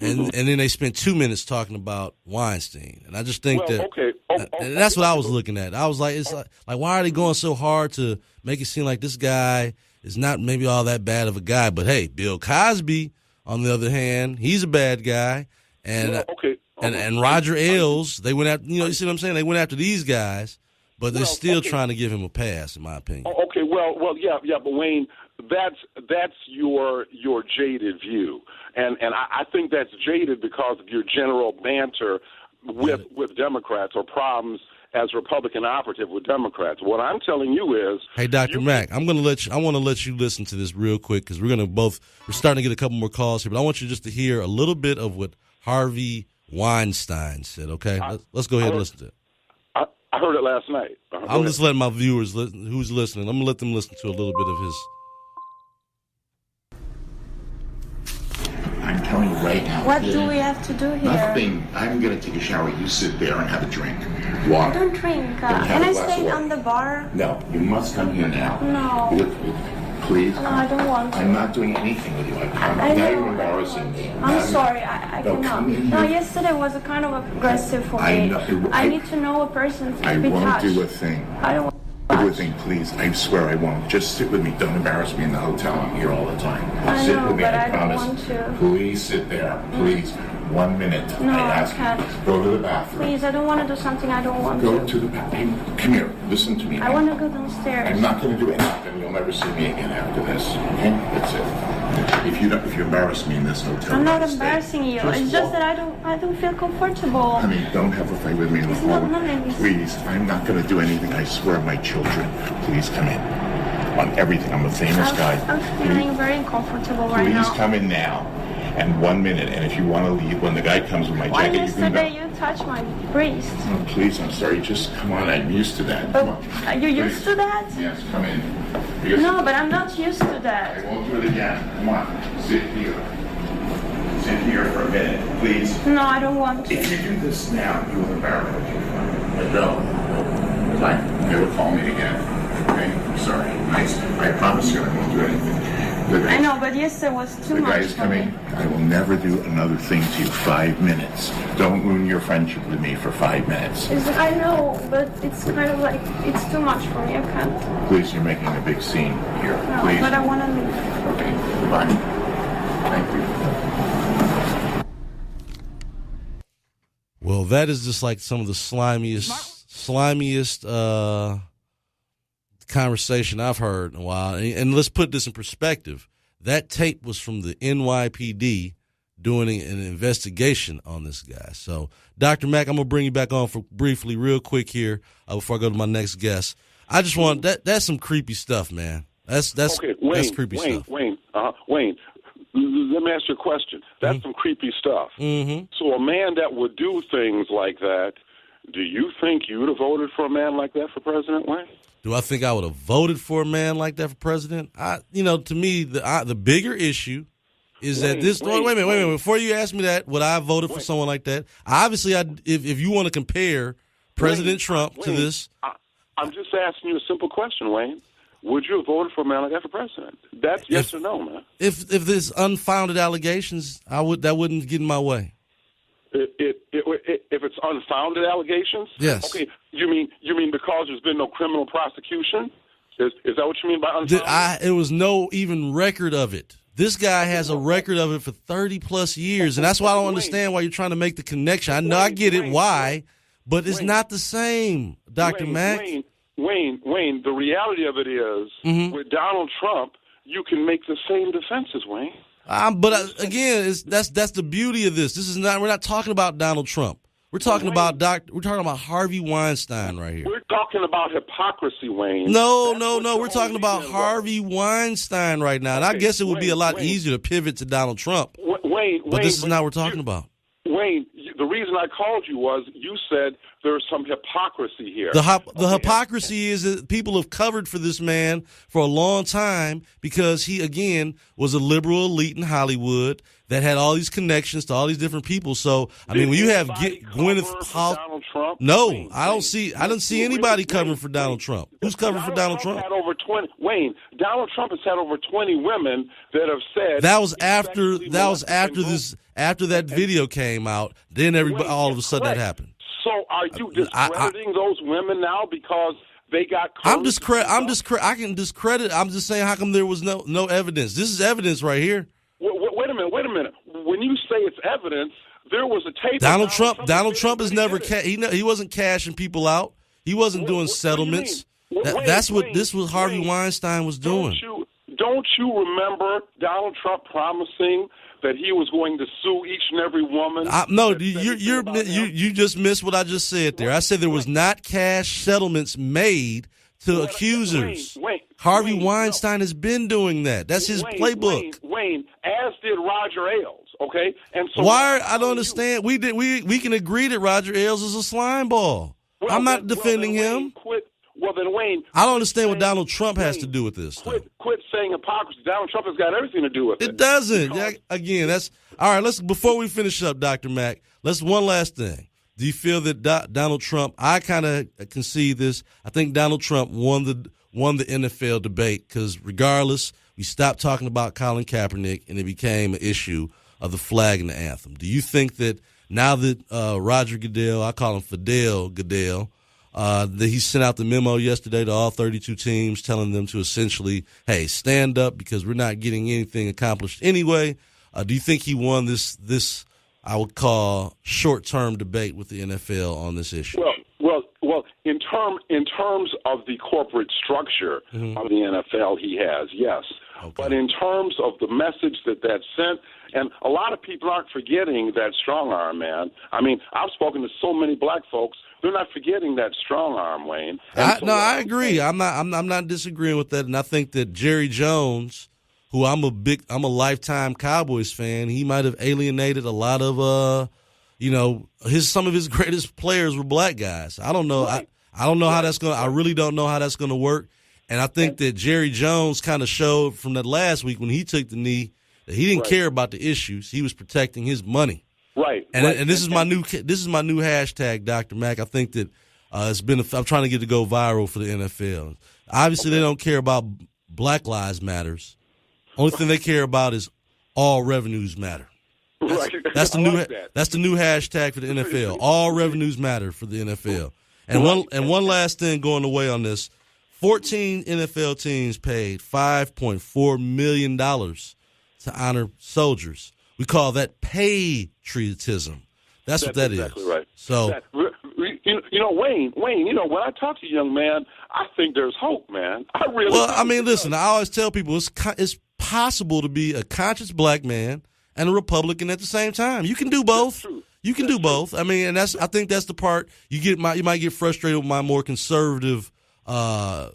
And then they spent 2 minutes talking about Weinstein, and I just think and that's what I was looking at. I was like, it's like why are they going so hard to make it seem like this guy is not maybe all that bad of a guy? But hey, Bill Cosby, on the other hand, he's a bad guy, and and Roger Ailes, they went after. You see what I'm saying? They went after these guys, but they're still trying to give him a pass, in my opinion. But Wayne, that's your jaded view. And I think that's jaded because of your general banter with Democrats or problems as Republican operative with Democrats. What I'm telling you is, hey, Dr. Mack, I want to let you listen to this real quick because we're starting to get a couple more calls here, but I want you just to hear a little bit of what Harvey Weinstein said. Okay, let's go ahead and listen to it. I heard it last night. I'm just letting my viewers who's listening. I'm gonna let them listen to a little bit of his. I'm telling you right now. What do we have to do here? Nothing. I'm going to take a shower. You sit there and have a drink. Water. I don't drink. Can I stay on the bar? No. You must come here now. No. Look, please. No, I don't want to. I'm not doing anything with you. Now you're embarrassing me. I'm sorry. I cannot. Come in here. No, yesterday was kind of aggressive for me. I need to know a person to be touched. I won't do a thing. I don't want Everything, please. I swear I won't. Just sit with me. Don't embarrass me in the hotel. I'm here all the time. I sit know, with me. but I I promise. don't want to. Please sit there. Please. 1 minute. No, I can't. Go to the bathroom. Please, I don't want to do something I don't want to. Go to the bathroom. Come here. Listen to me. I want to go downstairs. I'm not going to do anything. You'll never see me again after this. Okay? That's it. If you embarrass me in this hotel, I'm not embarrassing you. It's just that I don't feel comfortable. Honey, don't have a fight with me in the hall. Please, I'm not going to do anything. I swear, my children. Please come in. On everything. I'm a famous guy. I'm feeling very uncomfortable right now. Please come in now. And 1 minute. And if you want to leave, when the guy comes with my jacket, you can go. Yesterday you touched my breast. Oh, please, I'm sorry. Just come on. I'm used to that. Come on. Are you used to that? Yes, come in. No, but I'm not used to that. I won't do it again. Come on. Sit here. Sit here for a minute, please. No, I don't want to. If you do this now, you will embarrass me. No. Fine. Never call me again. Okay? I'm sorry. I promise you I won't do anything. I know, but yesterday was too much. The guy is coming. I will never do another thing to you. 5 minutes. Don't ruin your friendship with me for 5 minutes. I know, but it's kind of like, it's too much for me. I can't. Please, you're making a big scene here. No, please. but I want to leave. Okay, goodbye. Thank you. Well, that is just like some of the slimiest conversation I've heard in a while. And let's put this in perspective. That tape was from the NYPD doing an investigation on this guy. So, Dr. Mack, I'm going to bring you back on for briefly, real quick here, before I go to my next guest. I just want that's some creepy stuff, man. That's okay, Wayne, that's creepy stuff. Wayne, let me ask you a question. That's some creepy stuff. Mm-hmm. So a man that would do things like that, do you think you would have voted for a man like that for president, Wayne? Do I think I would have voted for a man like that for president? To me, the bigger issue is that this. Wait a minute. Before you ask me that, would I have voted for someone like that? Obviously, if you want to compare President Trump to this, I'm just asking you a simple question, Wayne. Would you have voted for a man like that for president? That's yes or no, man. If there's unfounded allegations, that wouldn't get in my way. If it's unfounded allegations? Yes. Okay, you mean because there's been no criminal prosecution? Is that what you mean by unfounded? It was no even record of it. This guy has a record of it for 30-plus years, and that's why I don't understand why you're trying to make the connection. I know I get it why, but it's not the same, Dr. Mack. Wayne, the reality of it is, with Donald Trump, you can make the same defenses, Wayne. Again, that's the beauty of this. We're not talking about Donald Trump. We're talking about Harvey Weinstein right here. We're talking about hypocrisy, Wayne. No. We're talking about Harvey Weinstein right now. And I guess it would be a lot easier to pivot to Donald Trump. But this is not what we're talking about. Wayne, the reason I called you was you said there's some hypocrisy here. The hypocrisy is that people have covered for this man for a long time because he, again, was a liberal elite in Hollywood that had all these connections to all these different people. So, when you have Gwyneth Paltrow, no, I didn't see anybody covering for Donald Trump. Who's covering for Donald Trump? Wayne, Donald Trump has had over 20 women that have said that was after that video came out. Then all of a sudden that happened. So are you discrediting those women now because they got? I can discredit. I'm just saying, how come there was no evidence? This is evidence right here. Wait a minute. When you say it's evidence, there was a tape. Donald Trump is never he wasn't cashing people out. He wasn't doing settlements. That's what Harvey Weinstein was doing. Don't you remember Donald Trump promising that he was going to sue each and every woman? No, you just missed what I just said there. I said there was not cash settlements made to accusers. Harvey Weinstein has been doing that. That's his playbook. Wayne, as did Roger Ailes. Okay, and so I don't understand. We can agree that Roger Ailes is a slime ball. I'm not defending him. Wayne, I don't understand what Donald Trump has to do with this. Quit saying hypocrisy. Donald Trump has got everything to do with it. It doesn't. Again, that's all right. Before we finish up, Dr. Mack, one last thing. Do you feel that Donald Trump? I kind of concede this. I think Donald Trump won the NFL debate because regardless, we stopped talking about Colin Kaepernick and it became an issue of the flag and the anthem. Do you think that now that Roger Goodell, I call him Fidel Goodell, that he sent out the memo yesterday to all 32 teams telling them to essentially, hey, stand up because we're not getting anything accomplished anyway. Do you think he won this I would call short-term debate with the NFL on this issue. Well, in terms of the corporate structure of the NFL, he has, yes. Okay. But in terms of the message that sent, and a lot of people aren't forgetting that strong arm, man. I mean, I've spoken to so many black folks; they're not forgetting that strong arm, Wayne. I agree. I'm not disagreeing with that, and I think that Jerry Jones, who I'm a lifetime Cowboys fan, he might have alienated a lot of some of his greatest players were black guys. I don't know. Right. I don't know how that's going to – I really don't know how that's going to work. And I think that Jerry Jones kind of showed from that last week when he took the knee that he didn't care about the issues. He was protecting his money. Right. And this is my new hashtag, Dr. Mack. I think that I'm trying to get it to go viral for the NFL. Obviously, they don't care about Black Lives Matters. Only thing they care about is all revenues matter. That's the new hashtag for the NFL. All revenues matter for the NFL. And one last thing going away on this: 14 NFL teams paid $5.4 million to honor soldiers. We call that patriotism. That's what that exactly is. Right. So, Wayne. When I talk to young man, I think there's hope, man. I really. Well, I mean, listen. I always tell people it's possible to be a conscious black man and a Republican at the same time. You can do both. You can do both. I mean, and I think that's the part you might get frustrated with my more conservative, the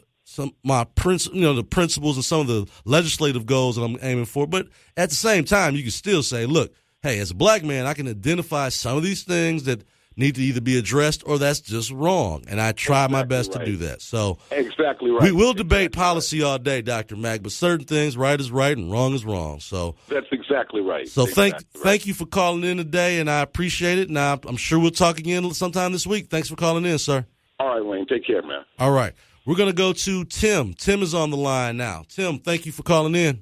principles and some of the legislative goals that I'm aiming for. But at the same time, you can still say, look, hey, as a black man, I can identify some of these things that need to either be addressed or that's just wrong. And I try my best to do that. So exactly right. We will debate policy all day, Dr. Mack, but certain things, right is right and wrong is wrong. So that's exactly right. So thank you for calling in today, and I appreciate it. And I'm sure we'll talk again sometime this week. Thanks for calling in, sir. All right, Wayne. Take care, man. All right. We're going to go to Tim. Tim is on the line now. Tim, thank you for calling in.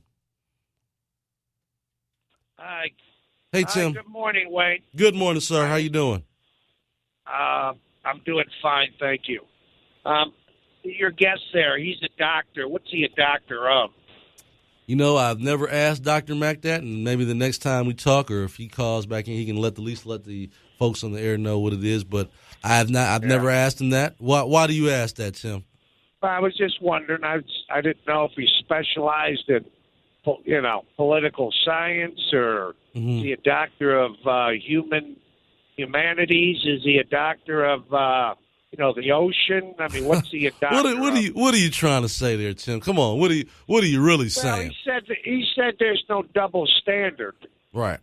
Hi. Hey, Tim. Good morning, Wayne. Good morning, sir. How you doing? I'm doing fine, thank you. Your guest there, he's a doctor. What's he a doctor of? I've never asked Dr. Mack that, and maybe the next time we talk or if he calls back in, he can let the folks on the air know what it is. But I've never asked him that. Why do you ask that, Tim? I was just wondering. I didn't know if he specialized in, political science, or is he a doctor of humanities? Is he a doctor of the ocean? I mean, what's he a doctor of? What are you trying to say there, Tim? Come on, what are you really saying? He said there's no double standard, right?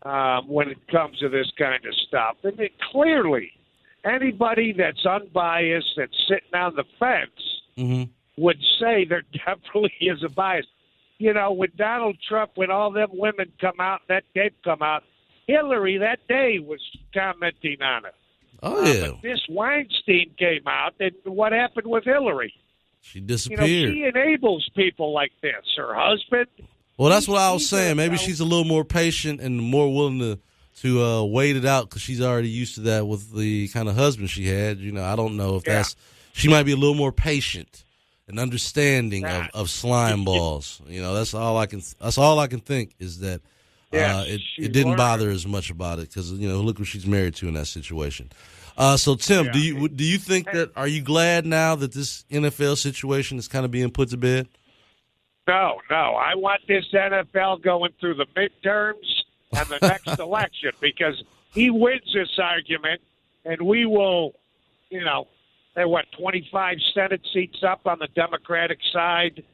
When it comes to this kind of stuff, and clearly, anybody that's unbiased, that's sitting on the fence, would say there definitely is a bias. When Donald Trump, when all them women come out, that tape come out, Hillary that day was commenting on it. Oh, yeah. But this Weinstein came out, and what happened with Hillary? She disappeared. She enables people like this. Her husband. Well, that's what I was saying. Maybe she's a little more patient and more willing to wait it out because she's already used to that with the kind of husband she had. I don't know if she might be a little more patient and understanding of slime balls. That's all I can think is that. It didn't bother as much about it because look who she's married to in that situation. So Tim, do you think that? Are you glad now that this NFL situation is kind of being put to bed? No. I want this NFL going through the midterms and the next election because he wins this argument, and we will, they're 25 Senate seats up on the Democratic side.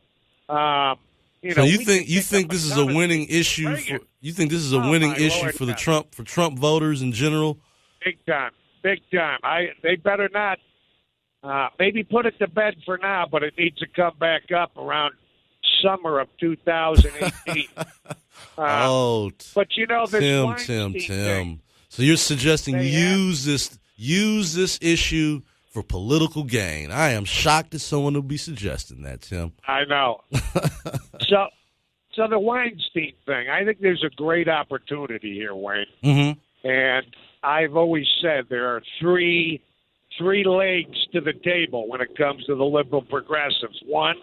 So you think this is a winning issue for the Trump voters in general? Big time. They better not. Maybe put it to bed for now, but it needs to come back up around summer of 2018. But this Tim. So you're suggesting use this issue for political gain. I am shocked that someone would be suggesting that, Tim. I know. So the Weinstein thing, I think there's a great opportunity here, Wayne. Mm-hmm. And I've always said there are three legs to the table when it comes to the liberal progressives. One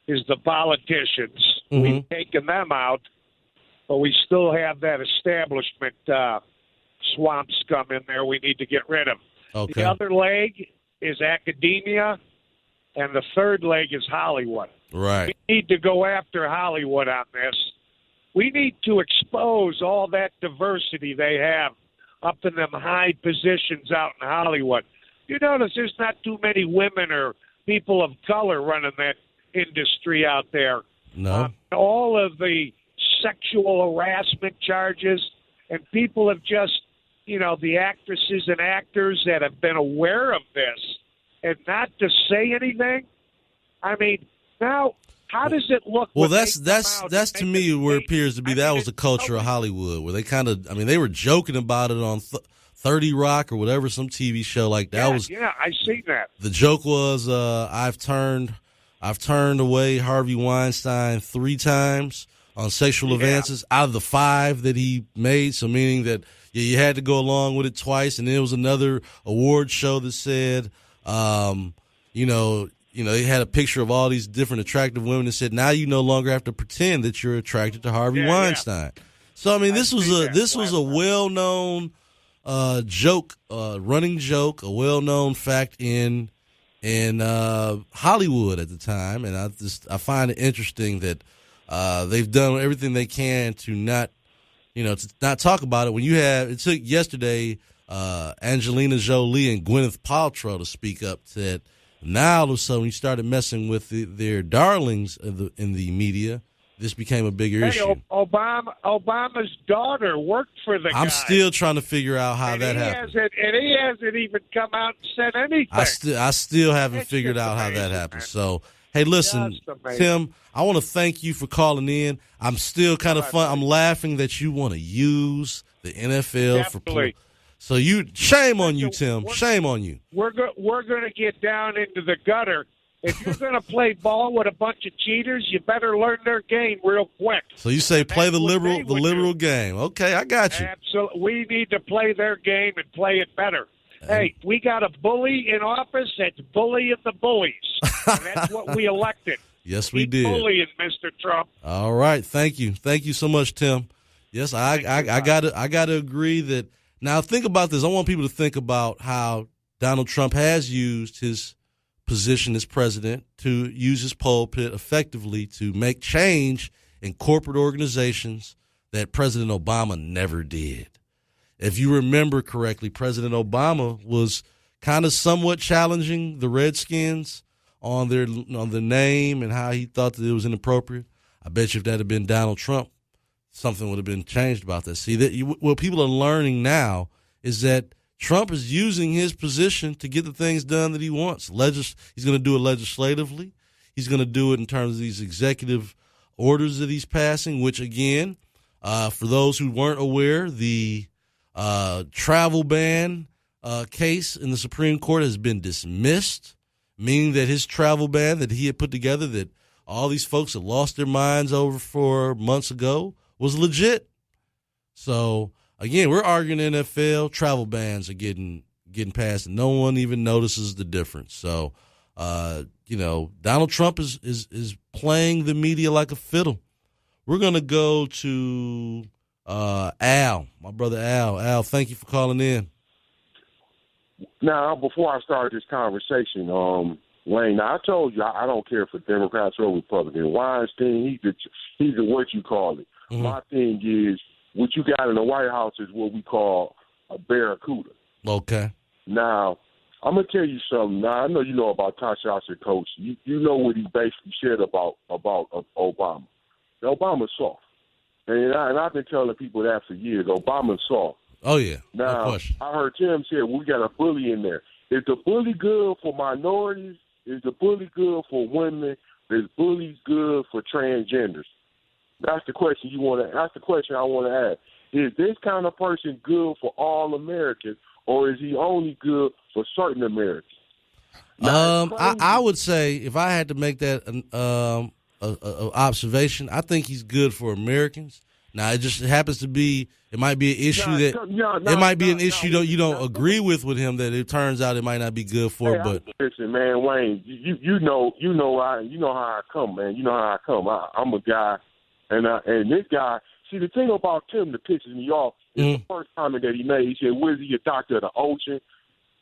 is the politicians. Mm-hmm. We've taken them out, but we still have that establishment swamp scum in there we need to get rid of. Okay. The other leg is academia, and the third leg is Hollywood. Right. We need to go after Hollywood on this. We need to expose all that diversity they have up in them high positions out in Hollywood. You notice there's not too many women or people of color running that industry out there. No. All of the sexual harassment charges, and people have just, the actresses and actors that have been aware of this and not to say anything. I mean, now, how does it look? Well, that's to me where it appears to be. That was the culture of Hollywood, where they kind of, they were joking about it on 30 Rock or whatever, some TV show like that. Yeah, I seen that. The joke was, I've turned away Harvey Weinstein 3 times on sexual advances out of the 5 that he made. So meaning that you had to go along with it twice. And then there was another award show that said, they had a picture of all these different attractive women and said, now you no longer have to pretend that you're attracted to Harvey Weinstein. Yeah. So this was a well-known joke, running joke, a well-known fact in Hollywood at the time, and I find it interesting that they've done everything they can to not talk about it. When it took yesterday Angelina Jolie and Gwyneth Paltrow to speak up, that now all of a sudden when you started messing with their darlings in the media, this became a bigger issue. Obama's daughter worked for the guy. I'm still trying to figure out how that happened. And he hasn't even come out and said anything. I still haven't figured out how that happened. So, hey, listen, Tim, I want to thank you for calling in. I'm still kind of fun. I'm laughing that you want to use the NFL for So shame on you, Tim. Shame on you. We're going to get down into the gutter. If you're going to play ball with a bunch of cheaters, you better learn their game real quick. So you say play the liberal game. Okay, I got you. Absolutely. We need to play their game and play it better. Hey, we got a bully in office that's bullying the bullies. And that's what we elected. Yes, we did. Bullying Mr. Trump. All right. Thank you. Thank you so much, Tim. Yes, I gotta agree that. Now think about this. I want people to think about how Donald Trump has used his position as president to use his pulpit effectively to make change in corporate organizations that President Obama never did. If you remember correctly, President Obama was kind of somewhat challenging the Redskins on their name and how he thought that it was inappropriate. I bet you if that had been Donald Trump, something would have been changed about that. See, what people are learning now is that Trump is using his position to get the things done that he wants. He's going to do it legislatively. He's going to do it in terms of these executive orders that he's passing, which, again, for those who weren't aware, the travel ban case in the Supreme Court has been dismissed, meaning that his travel ban that he had put together that all these folks had lost their minds over for months ago was legit. So, again, we're arguing NFL travel bans are getting passed, and no one even notices the difference. So, Donald Trump is playing the media like a fiddle. We're going to go to Al, my brother Al. Al, thank you for calling in. Now, before I start this conversation, Wayne, now I told you I don't care for Democrats or Republicans. Weinstein, he's the what you call it. Mm-hmm. My thing is, what you got in the White House is what we call a barracuda. Okay. Now, I'm going to tell you something. Now, I know you know about Tasha Coach. You know what he basically said about Obama. Obama's soft. And I've been telling people that for years. Obama's soft. Oh, yeah. Now, no question. I heard Tim say, we got a bully in there. Is the bully good for minorities? Is the bully good for women? Is bully good for transgenders? That's the question That's the question I want to ask. Is this kind of person good for all Americans, or is he only good for certain Americans? I would say if I had to make that an observation, I think he's good for Americans. Now it just happens to be it might be an issue you don't agree with him that it turns out it might not be good for. But listen, man, Wayne, you know how I come, man. You know how I come. I'm a guy, and this guy. See, the thing about Tim that pisses me off It's the first comment that he made. He said, "Where's he, a doctor of the ocean?"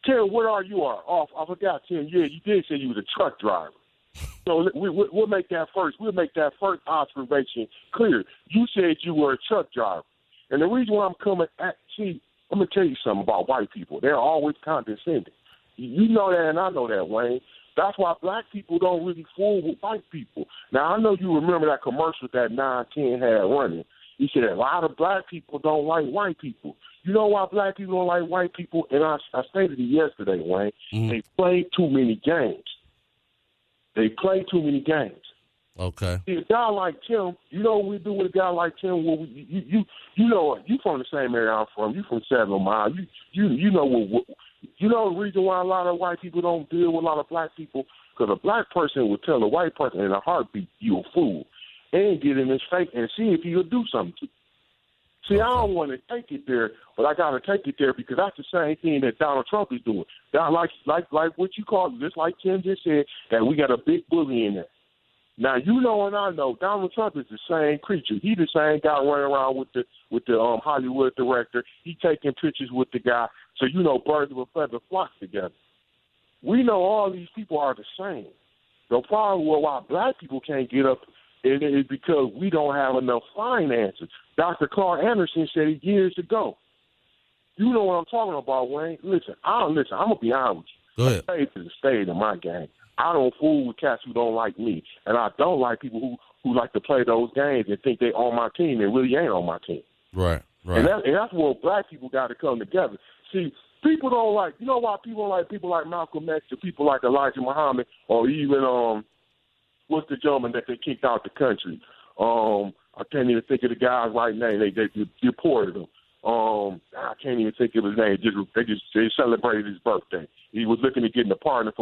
Tim, what are you? I forgot, Tim. Yeah, you did say you was a truck driver. So we'll make that first. We'll make that first observation clear. You said you were a truck driver. And the reason why I'm coming at, see, I'm going to tell you something about white people. They're always condescending. You know that, and I know that, Wayne. That's why black people don't really fool with white people. Now, I know you remember that commercial that 910 had running. He said a lot of black people don't like white people. You know why black people don't like white people? And I stated it yesterday, Wayne. They play too many games. They play too many games. Okay. See, a guy like Tim, you know what we do with a guy like Tim? Well, you know you from the same area I'm from. You from 7 Mile. You know what you know the reason why a lot of white people don't deal with a lot of black people? Because a black person will tell a white person in a heartbeat, you a fool, and get in his face and see if he'll do something to you. See, I don't want to take it there, but I got to take it there because that's the same thing that Donald Trump is doing. Like what you call it, just like Tim just said, that we got a big bully in there. Now, you know and I know Donald Trump is the same creature. He the same guy running around with the Hollywood director. He taking pictures with the guy. So, you know, birds of a feather flock together. We know all these people are the same. The problem with why black people can't get up is because we don't have enough finances. Dr. Carl Anderson said it years ago. You know what I'm talking about, Wayne. Listen, I'm going to be honest with you. Go ahead. I stay to the state of my game. I don't fool with cats who don't like me. And I don't like people who like to play those games and think they on my team and really ain't on my team. Right. And that's where black people got to come together. See, people don't like, you know why people don't like people like Malcolm X or people like Elijah Muhammad or even, what's the gentleman that they kicked out the country? I can't even think of the guy's right name. They deported him. I can't even think of his name. They celebrated his birthday. He was looking to get a pardon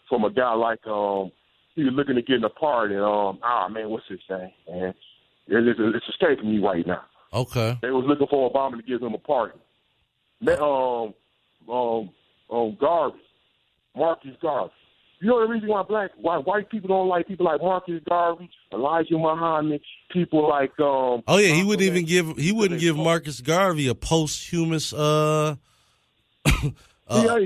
from a guy like he was looking to get a pardon. Man, what's his name? Man, it's escaping me right now. Okay. They was looking for Obama to give him a pardon. Garvey, Marcus Garvey. You know the reason why white people don't like people like Marcus Garvey, Elijah Muhammad, people like he wouldn't give Marcus Garvey a posthumous he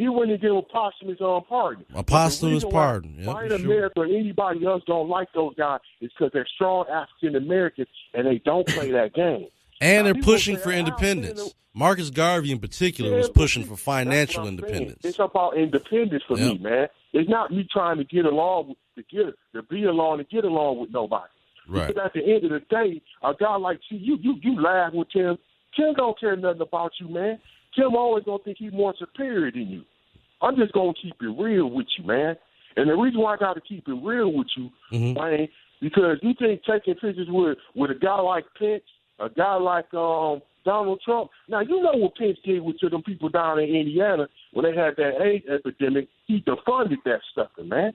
wouldn't give a posthumous pardon. A posthumous pardon. Yep, white America or anybody else don't like those guys is because they're strong African Americans and they don't play that game. And they're pushing for independence. Marcus Garvey in particular was pushing for financial independence. It's about independence for me, man. It's not me trying to get along to get along with nobody. Right. Because at the end of the day, a guy like you laugh with Tim. Tim don't care nothing about you, man. Tim always gonna think he's more superior than you. I'm just gonna keep it real with you, man. And the reason why I got to keep it real with you, man, because you think taking pictures with a guy like Pence, a guy like Donald Trump. Now, you know what Pence did to them people down in Indiana when they had that AIDS epidemic. He defunded that sucker, man.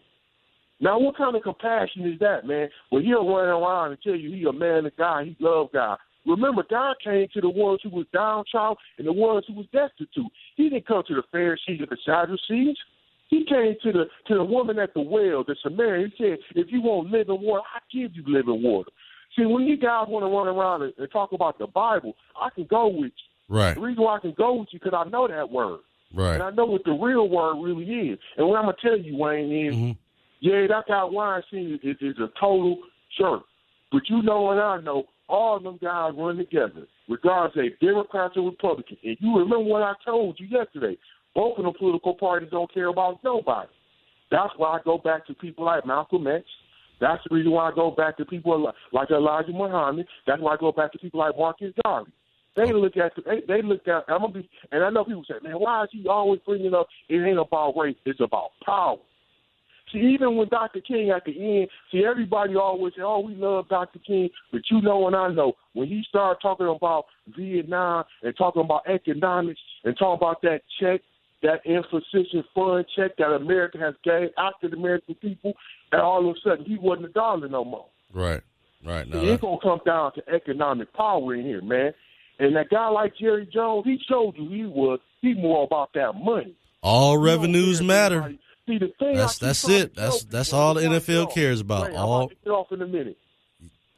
Now, what kind of compassion is that, man? Well, he'll run around and tell you he a man of God, he love God. Remember, God came to the ones who was downtrodden and the ones who was destitute. He didn't come to the Pharisees and the Sadducees. He came to the woman at the well, the Samaritan. He said, if you want living water, I give you living water. See, when you guys want to run around and talk about the Bible, I can go with you. Right. The reason why I can go with you because I know that word. Right. And I know what the real word really is. And what I'm going to tell you, Wayne, is, that guy Weinstein is a total jerk. But you know and I know all of them guys run together, regardless of Democrats or Republicans. And you remember what I told you yesterday. Both of the political parties don't care about nobody. That's why I go back to people like Malcolm X. That's the reason why I go back to people like Elijah Muhammad. That's why I go back to people like Marcus Garvey. They look at. And I know people say, man, why is he always bringing up? It ain't about race. It's about power. See, even with Dr. King at the end, everybody always say, oh, we love Dr. King. But you know and I know, when he started talking about Vietnam and talking about economics and talking about that check, that insufficient fund check that America has gave after the American people, and all of a sudden he wasn't a dollar no more. Right. No, it's going to come down to economic power in here, man. And that guy like Jerry Jones, he showed you he more about that money. All revenues matter. See, the thing that's it. That's all the NFL cares about. I'll get off in a minute.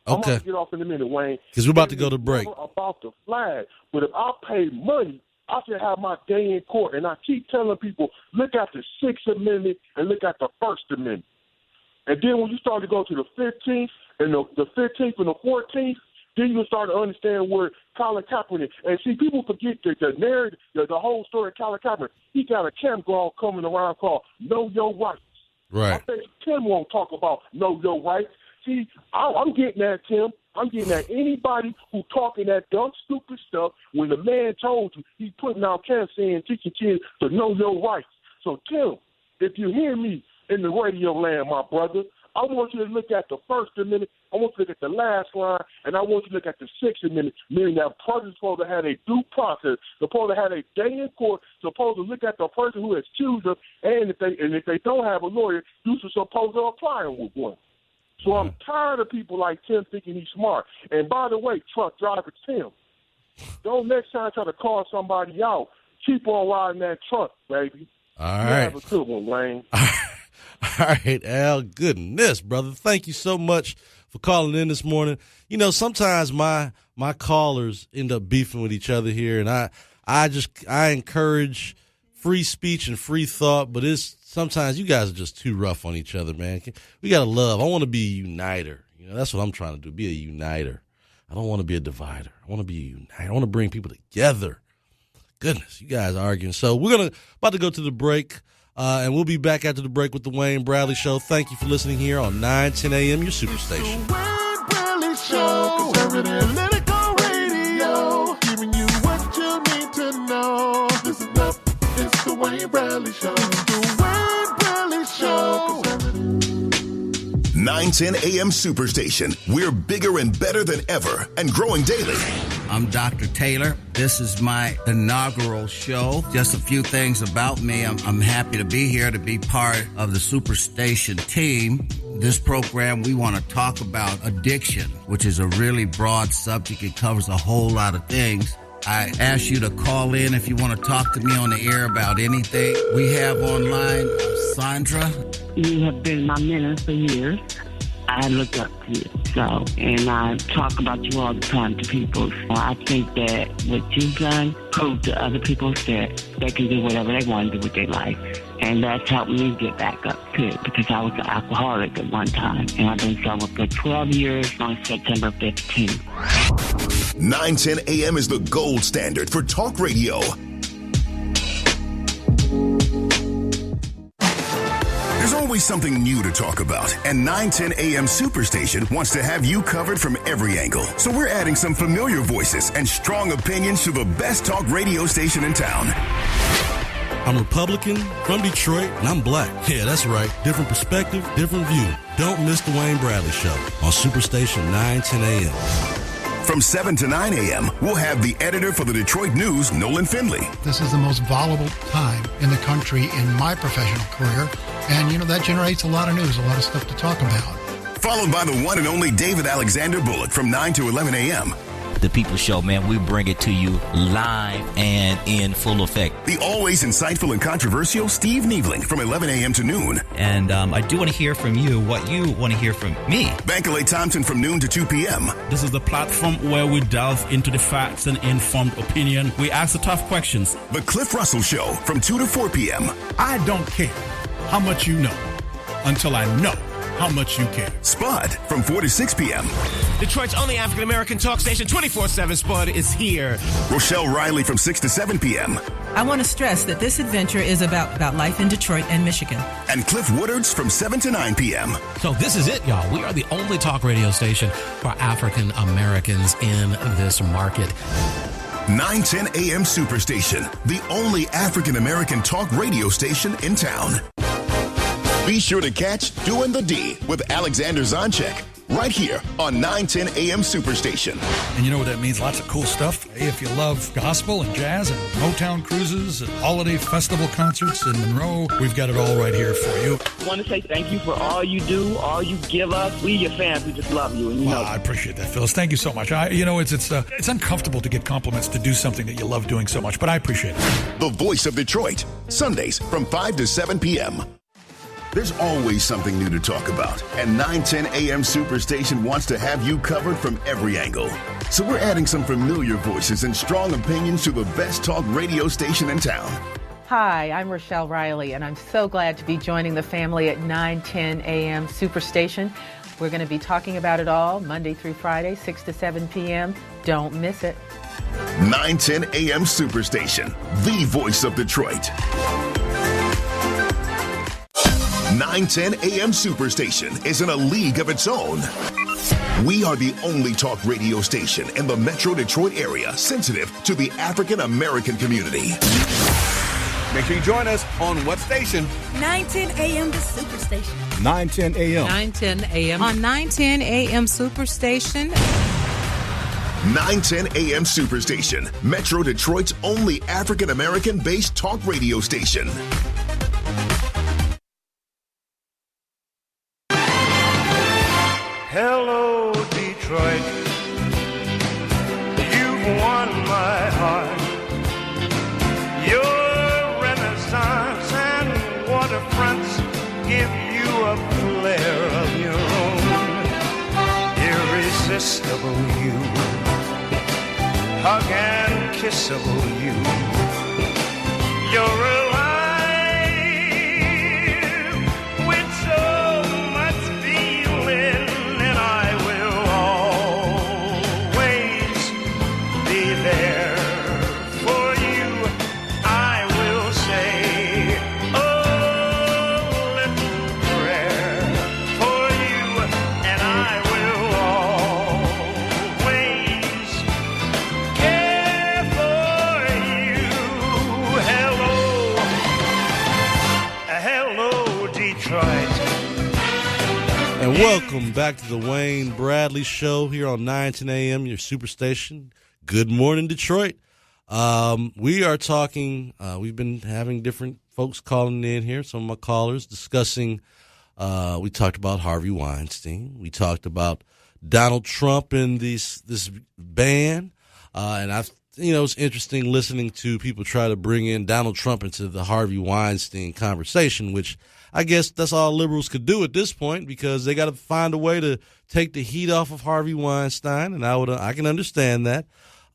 I'm about to get off in a minute, Wayne. Because we're about to go to break. About the flag, but if I pay money, I should have my day in court. And I keep telling people, look at the 6th Amendment and look at the 1st Amendment. And then when you start to go to the 15th and the 15th and the 14th, then you start to understand where Colin Kaepernick. And see, people forget the narrative, the whole story of Colin Kaepernick. He got a campground coming around called Know Your Rights. Right. I think Tim won't talk about Know Your Rights. See, I'm getting at Tim. I'm getting at anybody who talking that dumb, stupid stuff when the man told you he's putting out cancer and teaching kids to know your rights. So, Tim, if you hear me in the radio land, my brother, I want you to look at the 1st Amendment, I want you to look at the last line, and I want you to look at the 6th Amendment, meaning that person's supposed to have a due process, supposed to have a day in court, supposed to look at the person who has accused them, and if they don't have a lawyer, you're supposed to apply them with one. So I'm tired of people like Tim thinking he's smart. And by the way, truck driver Tim, don't next time try to call somebody out. Keep on riding that truck, baby. All right. Have a good one, Wayne. All right, Al. Goodness, brother. Thank you so much for calling in this morning. You know, sometimes my callers end up beefing with each other here, and I encourage free speech and free thought, but sometimes you guys are just too rough on each other, man. We got to love. I want to be a uniter. You know, that's what I'm trying to do, be a uniter. I don't want to be a divider. I want to be a uniter. I want to bring people together. Goodness, you guys are arguing. So we're about to go to the break, and we'll be back after the break with the Wayne Bradley Show. Thank you for listening here on 910 AM, your Superstation. The Wayne Bradley Show, conservative political radio, giving you what you need to know. Listen up, it's the Wayne Bradley Show. The Wayne Bradley Show. 910 AM Superstation. We're bigger and better than ever and growing daily. I'm Dr. Taylor. This is my inaugural show. Just a few things about me. I'm happy to be here to be part of the Superstation team. This program, we want to talk about addiction, which is a really broad subject. It covers a whole lot of things. I ask you to call in if you want to talk to me on the air about anything. We have online Sandra. You have been my mentor for years. I look up to you, and I talk about you all the time to people. I think that what you've done proved to other people that they can do whatever they want to do with their life. And that's helped me get back up to it, because I was an alcoholic at one time, and I've been sober for 12 years on September 15th. 910 AM is the gold standard for talk radio. There's always something new to talk about, and 910 AM Superstation wants to have you covered from every angle. So we're adding some familiar voices and strong opinions to the best talk radio station in town. I'm Republican, from Detroit, and I'm black. Yeah, that's right. Different perspective, different view. Don't miss the Wayne Bradley Show on Superstation 910 AM. From 7 to 9 a.m., we'll have the editor for the Detroit News, Nolan Finley. This is the most volatile time in the country in my professional career. And, that generates a lot of news, a lot of stuff to talk about. Followed by the one and only David Alexander Bullock from 9 to 11 a.m. The People Show, man, we bring it to you live and in full effect. The always insightful and controversial Steve Niebling from 11 a.m. to noon. And I do want to hear from you what you want to hear from me. Bankalay Thompson from noon to 2 p.m. This is the platform where we delve into the facts and informed opinion. We ask the tough questions. The Cliff Russell Show from 2 to 4 p.m. I don't care how much you know until I know how much you care. Spud from 4 to 6 p.m. Detroit's only African-American talk station, 24/7 Spud is here. Rochelle Riley from 6 to 7 p.m. I want to stress that this adventure is about life in Detroit and Michigan. And Cliff Woodards from 7 to 9 p.m. So this is it, y'all. We are the only talk radio station for African-Americans in this market. 910 AM Superstation, the only African-American talk radio station in town. Be sure to catch Doing the D with Alexander Zonchek right here on 910 AM Superstation. And you know what that means? Lots of cool stuff. Hey, if you love gospel and jazz and Motown cruises and holiday festival concerts in Monroe, we've got it all right here for you. I want to say thank you for all you do, all you give us. We, your fans, we just love you. And you know, I appreciate that, Phyllis. Thank you so much. It's uncomfortable to get compliments to do something that you love doing so much, but I appreciate it. The Voice of Detroit, Sundays from 5 to 7 p.m. There's always something new to talk about, and 910 AM Superstation wants to have you covered from every angle. So we're adding some familiar voices and strong opinions to the best talk radio station in town. Hi, I'm Rochelle Riley, and I'm so glad to be joining the family at 910 AM Superstation. We're going to be talking about it all Monday through Friday, 6 to 7 p.m. Don't miss it. 910 AM Superstation, the voice of Detroit. 910 AM Superstation is in a league of its own. We are the only talk radio station in the Metro Detroit area sensitive to the African American community. Make sure you join us on what station? 910 AM the Superstation. 910 AM. 910 AM. On 910 AM Superstation. 910 AM Superstation, Metro Detroit's only African American based talk radio station. Hello, Detroit. You've won my heart. Your Renaissance and waterfronts give you a flair of your own. Irresistible you. Hug and kissable you. You're alive with so much feeling, and I will always be there for you. I will say a little prayer for you, and I will always care for you. Hello, Detroit. And welcome back to the Wayne Bradley Show here on 910 AM, your superstation. Good morning, Detroit. We are talking, we've been having different folks calling in here, some of my callers discussing, we talked about Harvey Weinstein. We talked about Donald Trump and this ban. And it's interesting listening to people try to bring in Donald Trump into the Harvey Weinstein conversation, which I guess that's all liberals could do at this point because they got to find a way to take the heat off of Harvey Weinstein, and I can understand that.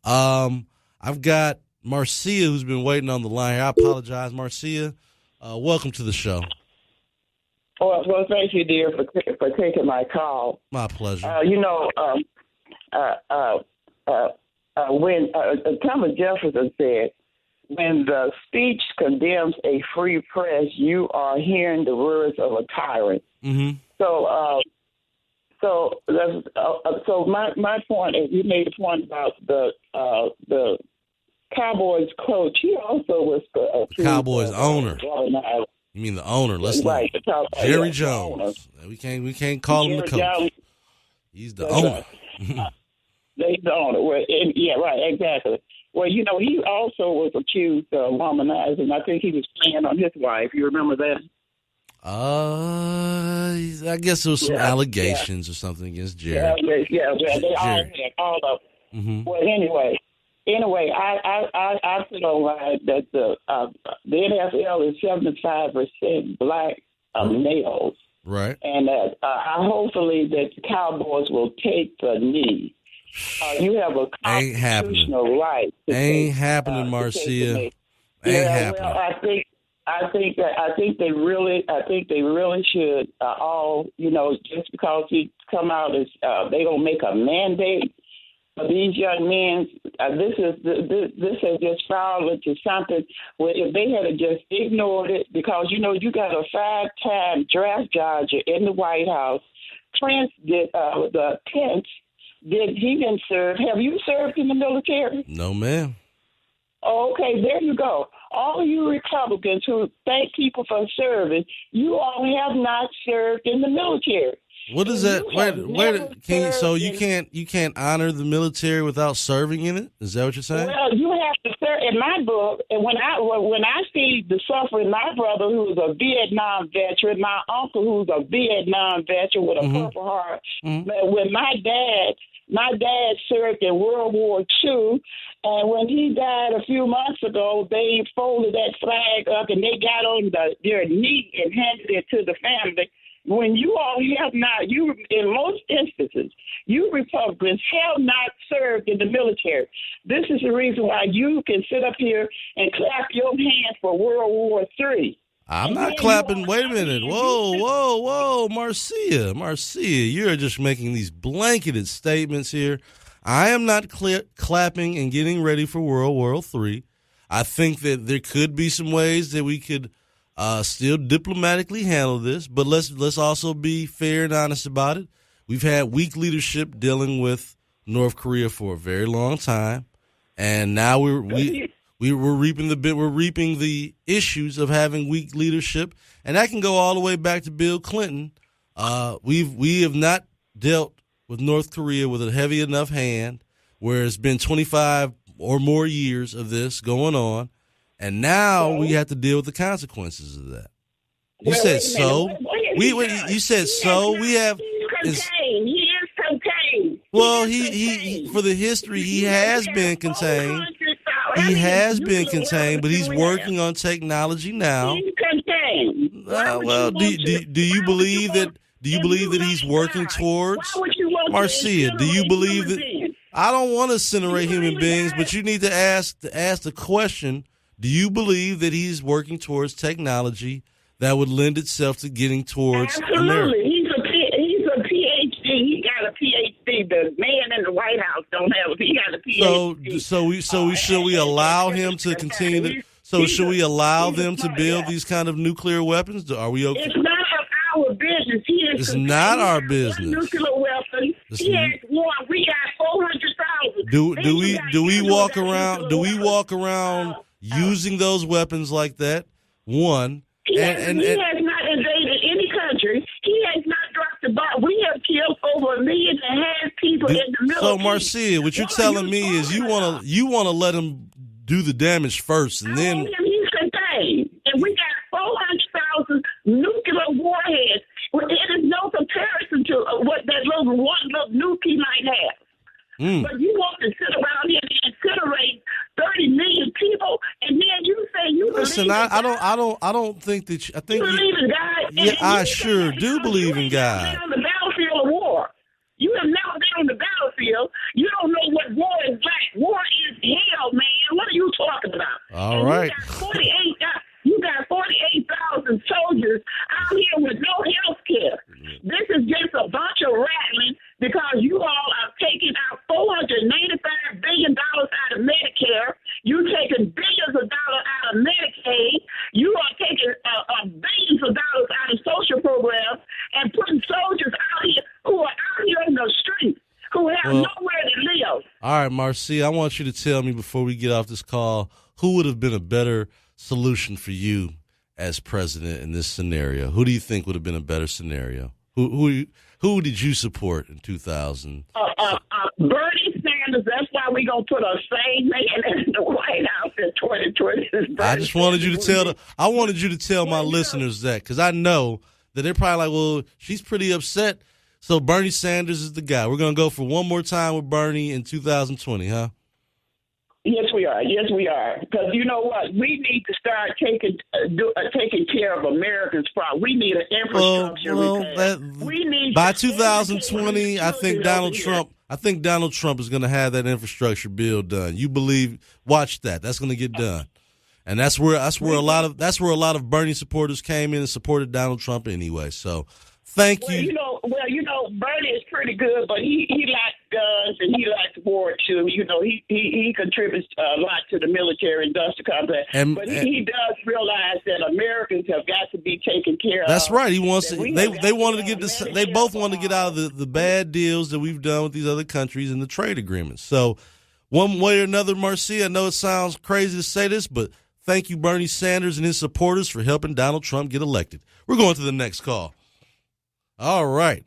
I've got Marcia who's been waiting on the line here. I apologize, Marcia. Welcome to the show. Well, thank you, dear, for taking my call. My pleasure. When Thomas Jefferson said, when the speech condemns a free press, you are hearing the words of a tyrant. Mm-hmm. So my point is, you made a point about the Cowboys coach. He also was the Cowboys owner. You mean the owner? Right, Jerry Jones. We can't call him the coach. Jones. He's the owner. He's the owner. Well, yeah, right, exactly. Well, he also was accused of womanizing. I think he was playing on his wife. You remember that? I guess there was some allegations or something against Jerry. Yeah, they all of them. Mm-hmm. Well, anyway, I put online that the NFL is 75% black males, right? And that hopefully that the Cowboys will take the knee. You have a constitutional right. Ain't happening, Marcia. Ain't happening. Well, I think they really should all, just because he come out as they gonna make a mandate for these young men. This has just fallen into something where if they had just ignored it, because you got a 5-time draft judge in the White House. Pence did he didn't serve. Have you served in the military? No, ma'am. Oh, okay, there you go. All you Republicans who thank people for serving, you all have not served in the military. What is that? Wait. You can't honor the military without serving in it? Is that what you're saying? Well, you have to serve. in my book, and when I see the suffering, my brother who's a Vietnam veteran, my uncle who's a Vietnam veteran with a Purple Heart, when my dad served in World War II, and when he died a few months ago, they folded that flag up and they got on their knee and handed it to the family. When you all have not, in most instances, you Republicans have not served in the military. This is the reason why you can sit up here and clap your hands for World War III. I'm not clapping. Wait a minute. Whoa, Marcia, you're just making these blanketed statements here. I am not clapping and getting ready for World War III. I think that there could be some ways that we could still diplomatically handle this, but let's also be fair and honest about it. We've had weak leadership dealing with North Korea for a very long time, and now we're reaping the issues of having weak leadership, and that can go all the way back to Bill Clinton. We have not dealt with North Korea with a heavy enough hand, where it's been 25 or more years of this going on. And now we have to deal with the consequences of that. You said so. You said so. We have. He is contained. Well, he for the history, he has been contained. He has been contained, but he's working on technology now. He's contained. Well, do you believe that? Do you believe that he's working towards? Marcia, do you believe that? I don't want to incinerate human beings, but you need to ask the question. Do you believe that he's working towards technology that would lend itself to getting towards America? He's a PhD. He got a PhD. The man in the White House don't have. He got a PhD. So should we allow him to continue to? So should we allow them to build these kind of nuclear weapons? Are we okay? It's not our business. It's not our business. Nuclear weapons. He has one. We got 400,000. Do we walk around? Do we walk around? Using those weapons like that, one. He has not invaded any country. He has not dropped the bomb. We have killed over 1.5 million people in the military. So, Marcia, what you're telling me is you want to let him do the damage first, and then he's contained, and we got 400,000 nuclear warheads. Well, it is no comparison to what that little nuke he might have. But you want to sit around here and incinerate 30 million people, and then you say you listen. I don't think that. I think you believe in God. Yeah, I sure do believe in God. You have never been on the battlefield of war. You have never been on the battlefield. You don't know what war is like. War is hell, man. What are you talking about? All right. You got 48,000 soldiers out here with no health care. This is just a bunch of rattling because you all are taking out $495 billion out of Medicare. You're taking billions of dollars out of Medicaid. You are taking billions of dollars out of social programs and putting soldiers out here who are out here in the streets who have nowhere to live. All right, Marcia, I want you to tell me before we get off this call, who would have been a better solution for you as president in this scenario? Who do you think would have been a better scenario? Who did you support in 2000? Bernie Sanders. That's why we gonna put a sane man in the White House in 2020. I just wanted you to tell my listeners that, because I know that they're probably like, well, she's pretty upset. So Bernie Sanders is the guy. We're gonna go for one more time with Bernie in 2020, huh? Yes, we are. Yes, we are. Because you know what? We need to start taking care of Americans' problem. We need an infrastructure. We need by 2020. I think Donald Trump is going to have that infrastructure bill done. You believe? Watch that. That's going to get done, and that's where a lot of Bernie supporters came in and supported Donald Trump anyway. So, thank you. Bernie is pretty good, but he likes guns and he likes war too. You know, he contributes a lot to the military-industrial complex. But he does realize that Americans have got to be taken care of. That's right. He wants to. They wanted to get this. They both wanted to get out of the bad deals that we've done with these other countries and the trade agreements. So, one way or another, Marcia, I know it sounds crazy to say this, but thank you, Bernie Sanders and his supporters, for helping Donald Trump get elected. We're going to the next call. All right.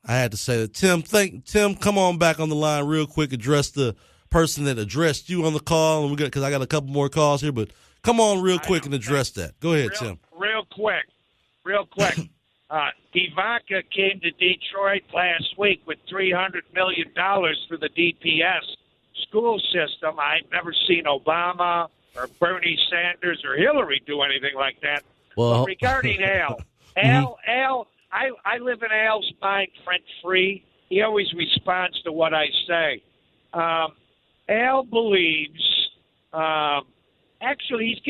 I had to say that. Tim, come on back on the line real quick. Address the person that addressed you on the call, and because I got a couple more calls here, but come on real quick and address that. Go ahead, Tim. Real quick. Ivanka came to Detroit last week with $300 million for the DPS school system. I've never seen Obama or Bernie Sanders or Hillary do anything like that. Well, but regarding Al, I live in Al's mind rent-free. He always responds to what I say. Al believes, actually,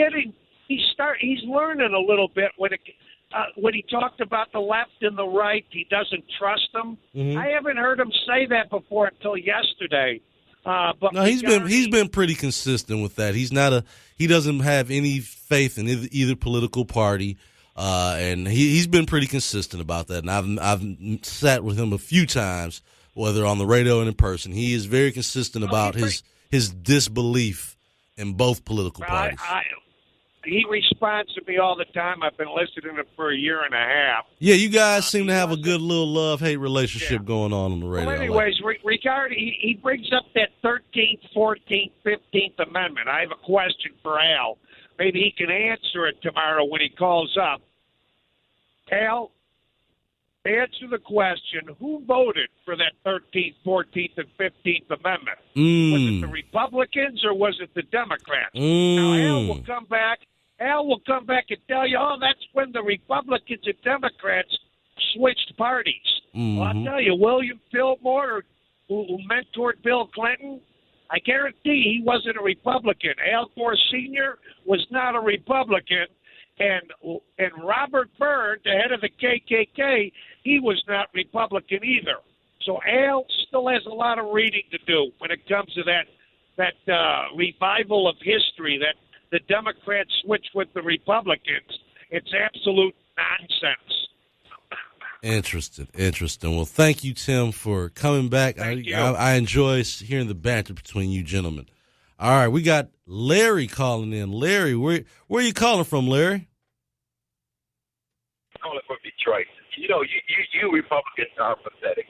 he's learning a little bit when he talked about the left and the right. He doesn't trust them. Mm-hmm. I haven't heard him say that before until yesterday. But no, he's been pretty consistent with that. He doesn't have any faith in either political party, and he's been pretty consistent about that. And I've sat with him a few times, whether on the radio and in person. He is very consistent about his disbelief in both political parties. He responds to me all the time. I've been listening to him for a year and a half. Yeah, you guys seem to have a good little love-hate relationship going on the radio. Well, anyways, regarding he brings up that 13th, 14th, 15th Amendment. I have a question for Al. Maybe he can answer it tomorrow when he calls up. Al, answer the question, who voted for that 13th, 14th, and 15th Amendment? Was it the Republicans or was it the Democrats? Now, Al will come back and tell you, that's when the Republicans and Democrats switched parties. Mm-hmm. Well, I'll tell you, William Fillmore, who mentored Bill Clinton, I guarantee he wasn't a Republican. Al Gore Sr. was not a Republican. And Robert Byrd, the head of the KKK, he was not Republican either. So Al still has a lot of reading to do when it comes to that revival of history, that the Democrats switched with the Republicans. It's absolute nonsense. Interesting. Well, thank you, Tim, for coming back. I enjoy hearing the banter between you gentlemen. All right, we got Larry calling in. Larry, where are you calling from, Larry? I'm calling from Detroit. You Republicans are pathetic.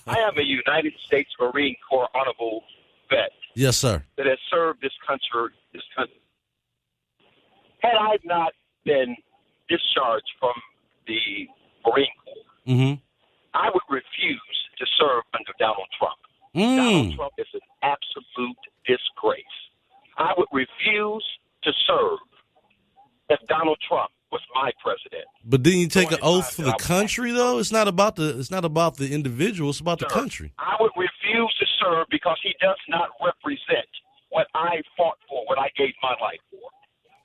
I am a United States Marine Corps honorable vet. Yes, sir. That has served this country. Had I not been discharged from the Marine Corps, I would refuse to serve under Donald Trump. Donald Trump is an absolute disgrace. I would refuse to serve if Donald Trump was my president. But didn't you take an oath for the country, though? It's not about the individual. It's about the country. I would refuse to serve because he does not represent what I fought for, what I gave my life for.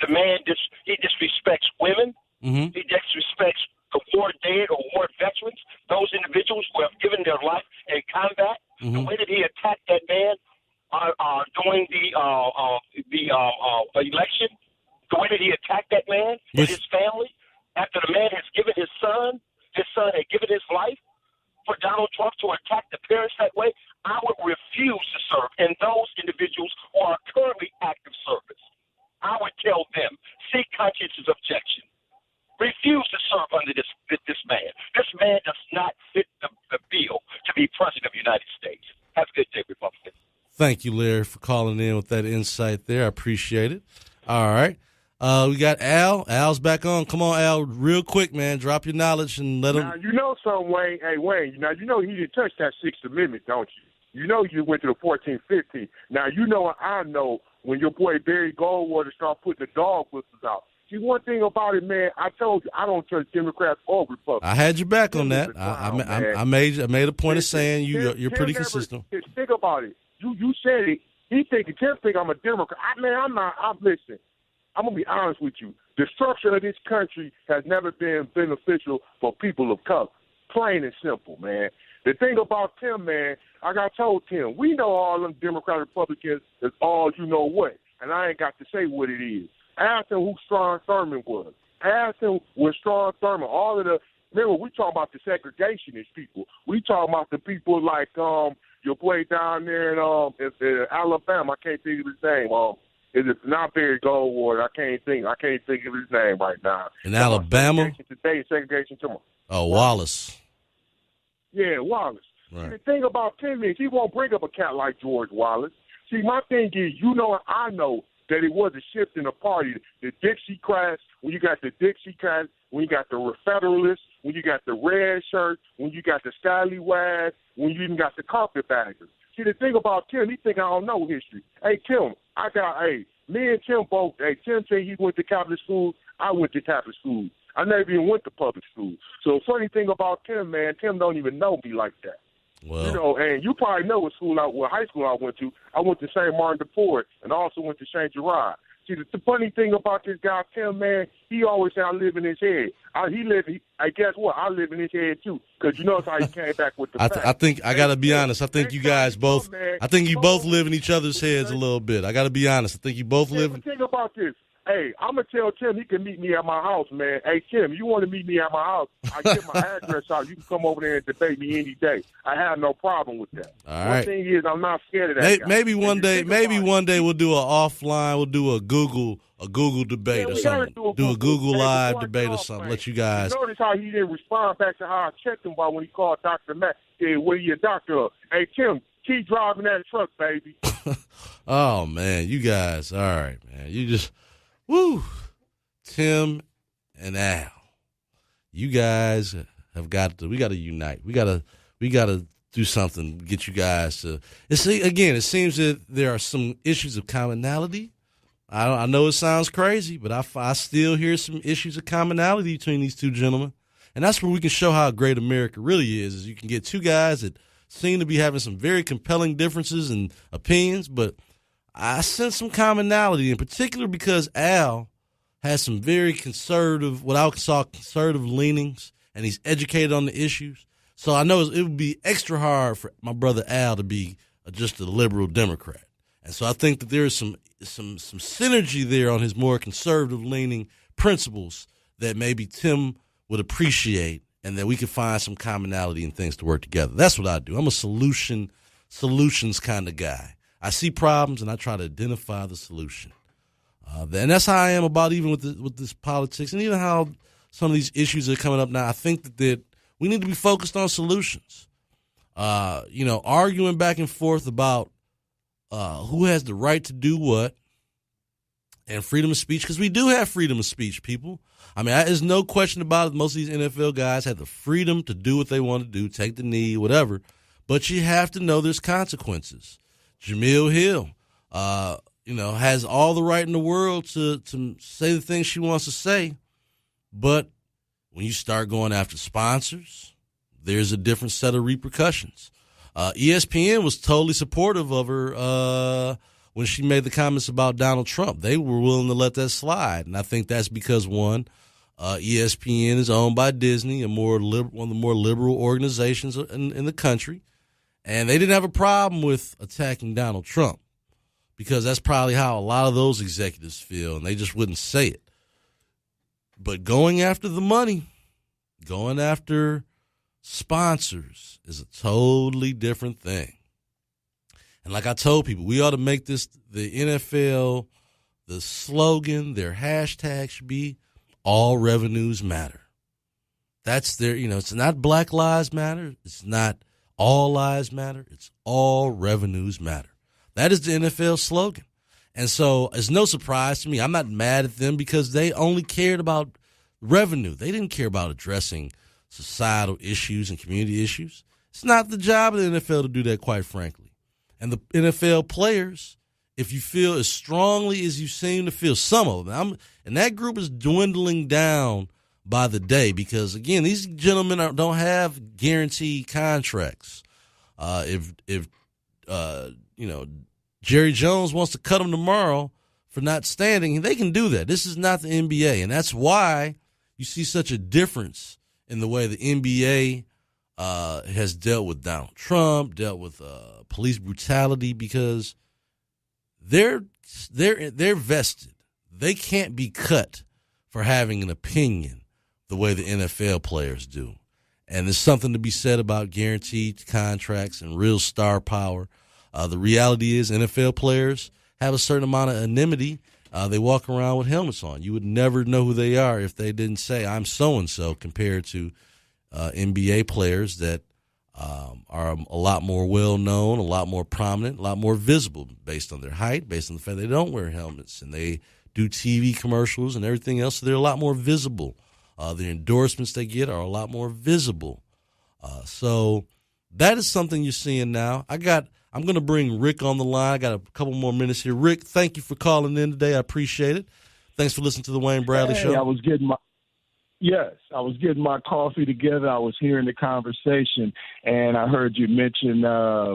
The man, he disrespects women. Mm-hmm. He disrespects the war dead or war veterans, those individuals who have given their life in combat. Mm-hmm. The way that he attacked that man during the election, the way that he attacked that man and his family, after the man has given his son had given his life, for Donald Trump to attack the parents that way, I would refuse to serve. And those individuals who are currently active service, I would tell them, seek conscientious objection. Refuse to serve under this man. This man does not fit the bill to be president of the United States. Have a good day, Republicans. Thank you, Larry, for calling in with that insight there. I appreciate it. All right. We got Al. Al's back on. Come on, Al, real quick, man. Drop your knowledge and let him. Now, you know something, Wayne. Hey, Wayne, now you know he didn't touch that Sixth Amendment, don't you? You know you went to the 14th, 15th. Now, you know what I know when your boy Barry Goldwater started putting the dog whistles out. See, one thing about it, man, I told you I don't trust Democrats or Republicans. I had your back on that. I made a point of saying you're pretty consistent. Think about it. You said it. Tim think I'm a Democrat. I'm not. Listen, I'm going to be honest with you. The structure of this country has never been beneficial for people of color. Plain and simple, man. The thing about Tim, man, like I told Tim, we know all them Democrat Republicans is all you know what. And I ain't got to say what it is. Ask him who Strom Thurmond was. Ask him what Strom Thurmond, remember, we talking about the segregationist people. We talking about the people like your boy down there in Alabama. I can't think of his name. Is it not Barry Goldwater? I can't think of his name right now. In Alabama? Segregation today, segregation tomorrow. Oh, Wallace. Yeah, Wallace. Right. See, the thing about Tim is he won't bring up a cat like George Wallace. See, my thing is, you know and I know that it was a shift in the party. The Dixiecrats, when you got the Dixiecrats, when you got the Federalists, when you got the red shirts, when you got the scallywags, when you even got the carpetbaggers. See, the thing about Tim, he think I don't know history. Hey, Tim, me and Tim both, Tim said he went to Catholic school. I went to Catholic school. I never even went to public school. So funny thing about Tim, man, Tim don't even know me like that. Well, you know, and you probably know what high school I went to. I went to St. Martin de Porres and also went to St. Gerard. See, the funny thing about this guy, Tim, man, he always said I live in his head. Guess what? I live in his head, too, because you notice how he came back with the I think, I got to be honest, I think you guys both, I think you both live in each other's heads a little bit. I got to be honest. I think you both live. Think about this. Hey, I'm going to tell Tim he can meet me at my house, man. Hey, Tim, you want to meet me at my house, I get my address out. You can come over there and debate me any day. I have no problem with that. All right. One thing is I'm not scared of that guy. Maybe one day we'll do an offline, we'll do a Google debate or something. Do a Google Live debate or something. Let you guys. You notice how he didn't respond back to how I checked him about when he called Dr. Matt. Hey, where you a doctor of? Hey, Tim, keep driving that truck, baby. Oh, man, you guys. All right, man. You just. Woo, Tim and Al, you guys have got to. We got to unite. We got to do something. Get you guys to. It seems that there are some issues of commonality. I know it sounds crazy, but I still hear some issues of commonality between these two gentlemen, and that's where we can show how great America really is. Is you can get two guys that seem to be having some very compelling differences and opinions, but I sense some commonality, in particular because Al has some very conservative, what I would call conservative leanings, and he's educated on the issues. So I know it would be extra hard for my brother Al to be just a liberal Democrat. And so I think that there is some synergy there on his more conservative leaning principles that maybe Tim would appreciate, and that we could find some commonality and things to work together. That's what I do. I'm a solutions kind of guy. I see problems and I try to identify the solution. And that's how I am about even with this politics, and even how some of these issues are coming up now. I think that we need to be focused on solutions. Arguing back and forth about who has the right to do what, and freedom of speech, because we do have freedom of speech, people. I mean, there's no question about it. Most of these NFL guys have the freedom to do what they want to do, take the knee, whatever. But you have to know there's consequences. Jamil Hill, has all the right in the world to say the things she wants to say. But when you start going after sponsors, there's a different set of repercussions. ESPN was totally supportive of her when she made the comments about Donald Trump. They were willing to let that slide. And I think that's because, one, ESPN is owned by Disney, one of the more liberal organizations in the country. And they didn't have a problem with attacking Donald Trump, because that's probably how a lot of those executives feel, and they just wouldn't say it. But going after the money, going after sponsors is a totally different thing. And like I told people, we ought to make this the NFL, the slogan, their hashtag should be all revenues matter. That's their, it's not Black Lives Matter. It's not all lives matter. It's all revenues matter. That is the NFL slogan. And so it's no surprise to me. I'm not mad at them because they only cared about revenue. They didn't care about addressing societal issues and community issues. It's not the job of the NFL to do that, quite frankly. And the NFL players, if you feel as strongly as you seem to feel, some of them, and that group is dwindling down by the day, because again, these gentlemen don't have guaranteed contracts. If Jerry Jones wants to cut them tomorrow for not standing, they can do that. This is not the NBA, and that's why you see such a difference in the way the NBA has dealt with Donald Trump, dealt with police brutality, because they're vested. They can't be cut for having an opinion the way the NFL players do. And there's something to be said about guaranteed contracts and real star power. The reality is NFL players have a certain amount of anonymity. They walk around with helmets on. You would never know who they are if they didn't say, I'm so-and-so, compared to NBA players that are a lot more well-known, a lot more prominent, a lot more visible based on their height, based on the fact they don't wear helmets, and they do TV commercials and everything else, so they're a lot more visible. The endorsements they get are a lot more visible. So that is something you're seeing now. I'm going to bring Rick on the line. I got a couple more minutes here. Rick, thank you for calling in today. I appreciate it. Thanks for listening to the Wayne Bradley Show. I was getting my coffee together. I was hearing the conversation, and I heard you mention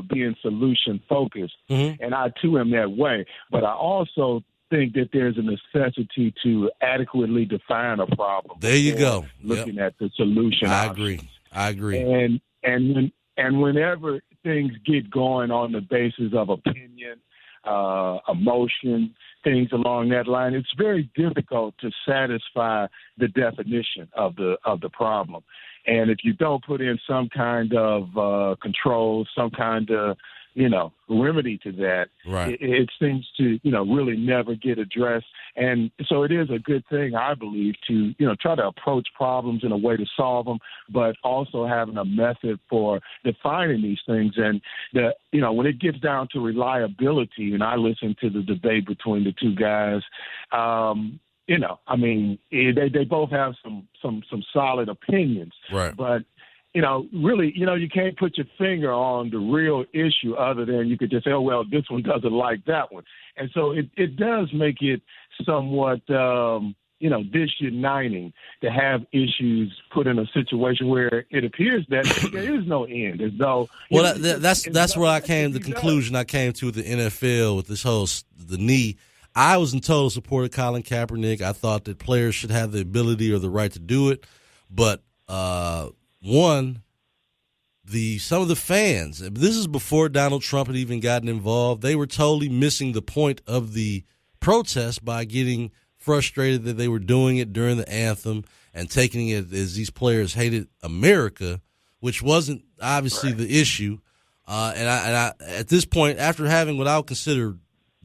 being solution-focused, and I, too, am that way. But I also think that there's a necessity to adequately define a problem. There you go. Looking at the solution options. I agree. And whenever things get going on the basis of opinion, emotion, things along that line, it's very difficult to satisfy the definition of the problem. And if you don't put in some kind of control, some kind of remedy to that, right, it seems to really never get addressed. And so it is a good thing, I believe, to try to approach problems in a way to solve them, but also having a method for defining these things. And when it gets down to reliability, and I listened to the debate between the two guys, they both have some solid opinions, right, but really, you can't put your finger on the real issue other than you could just say, oh, well, this one doesn't like that one. And so it does make it somewhat, disuniting to have issues put in a situation where it appears that there is no end. There's no. Well, that's where I came to the conclusion I came to with the NFL with this whole the knee. I was in total support of Colin Kaepernick. I thought that players should have the ability or the right to do it, but some of the fans, this is before Donald Trump had even gotten involved, they were totally missing the point of the protest by getting frustrated that they were doing it during the anthem and taking it as these players hated America, which wasn't obviously the issue. And I, at this point, after having what I would consider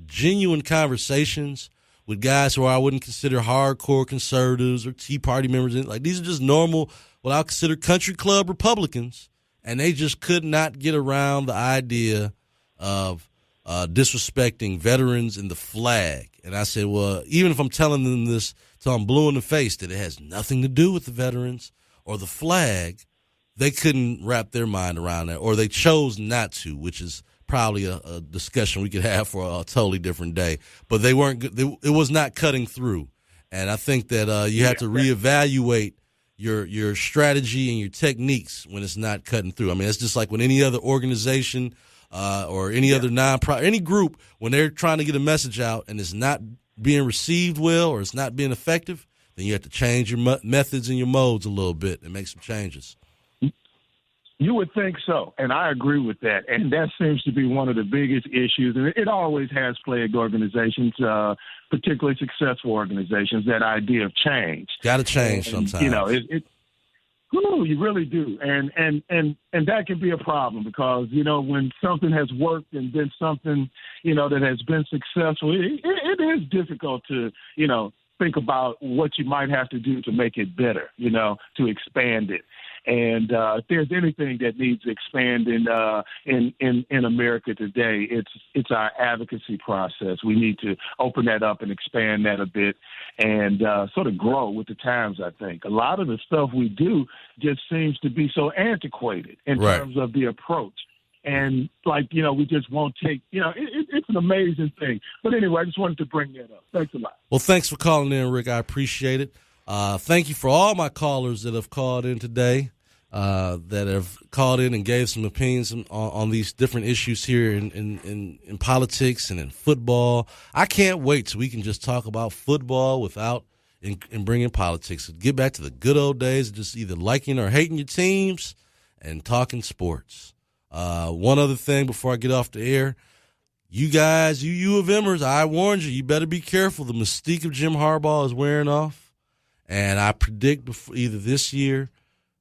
genuine conversations with guys who I wouldn't consider hardcore conservatives or Tea Party members, like these are just normal, what I would consider country club Republicans, and they just could not get around the idea of disrespecting veterans and the flag. And I said, well, even if I'm telling them this till I'm blue in the face that it has nothing to do with the veterans or the flag, they couldn't wrap their mind around that, or they chose not to, which is probably a discussion we could have for a totally different day. But they weren't. It was not cutting through, and I think that you have to reevaluate your strategy and your techniques when it's not cutting through. I mean, it's just like when any other organization or any other nonprofit, any group, when they're trying to get a message out and it's not being received well or it's not being effective, then you have to change your methods and your modes a little bit and make some changes. You would think so, and I agree with that. And that seems to be one of the biggest issues, and it always has plagued organizations, particularly successful organizations, that idea of change. Got to change sometimes. You really do, and that can be a problem because when something has worked and been something that has been successful, it is difficult to think about what you might have to do to make it better, to expand it. And if there's anything that needs expanding in America today, it's our advocacy process. We need to open that up and expand that a bit and sort of grow with the times, I think. A lot of the stuff we do just seems to be so antiquated in terms of the approach. And, we just won't take, it's an amazing thing. But anyway, I just wanted to bring that up. Thanks a lot. Well, thanks for calling in, Rick. I appreciate it. Thank you for all my callers that have called in today, that have called in and gave some opinions on these different issues here in politics and in football. I can't wait till we can just talk about football without and bring in politics. Get back to the good old days of just either liking or hating your teams and talking sports. One other thing before I get off the air. You guys, you U of Mers, I warned you, you better be careful. The mystique of Jim Harbaugh is wearing off. And I predict either this year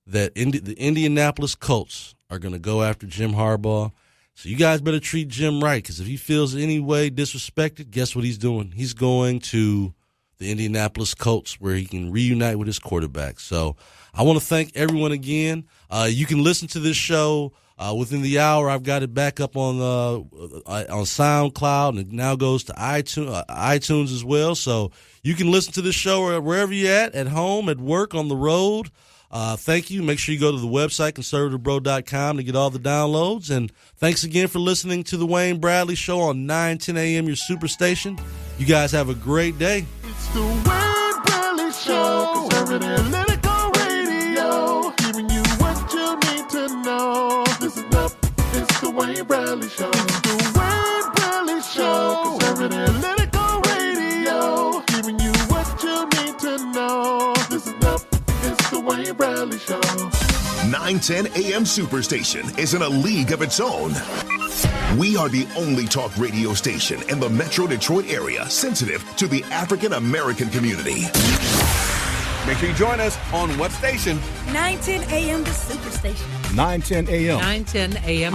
that the Indianapolis Colts are going to go after Jim Harbaugh. So you guys better treat Jim right, because if he feels any way disrespected, guess what he's doing? He's going to the Indianapolis Colts where he can reunite with his quarterback. So I want to thank everyone again. You can listen to this show Within the hour, I've got it back up on SoundCloud, and it now goes to iTunes as well. So you can listen to this show wherever you're at home, at work, on the road. Thank you. Make sure you go to the website, conservativebro.com, to get all the downloads. And thanks again for listening to the Wayne Bradley Show on 910 a.m., your superstation. You guys have a great day. It's the Wayne Bradley Show, conservative political radio, giving you what you need to know. Listen up, it's the Wayne Bradley Show. It's the Wayne Bradley Show, conservative political radio, giving you what you need to know. Listen up, it's the Wayne Bradley Show. 910 AM Superstation is in a league of its own. We are the only talk radio station in the Metro Detroit area sensitive to the African American community. Make sure you join us on what station? 910 AM, the Superstation. 910 AM. 910 AM.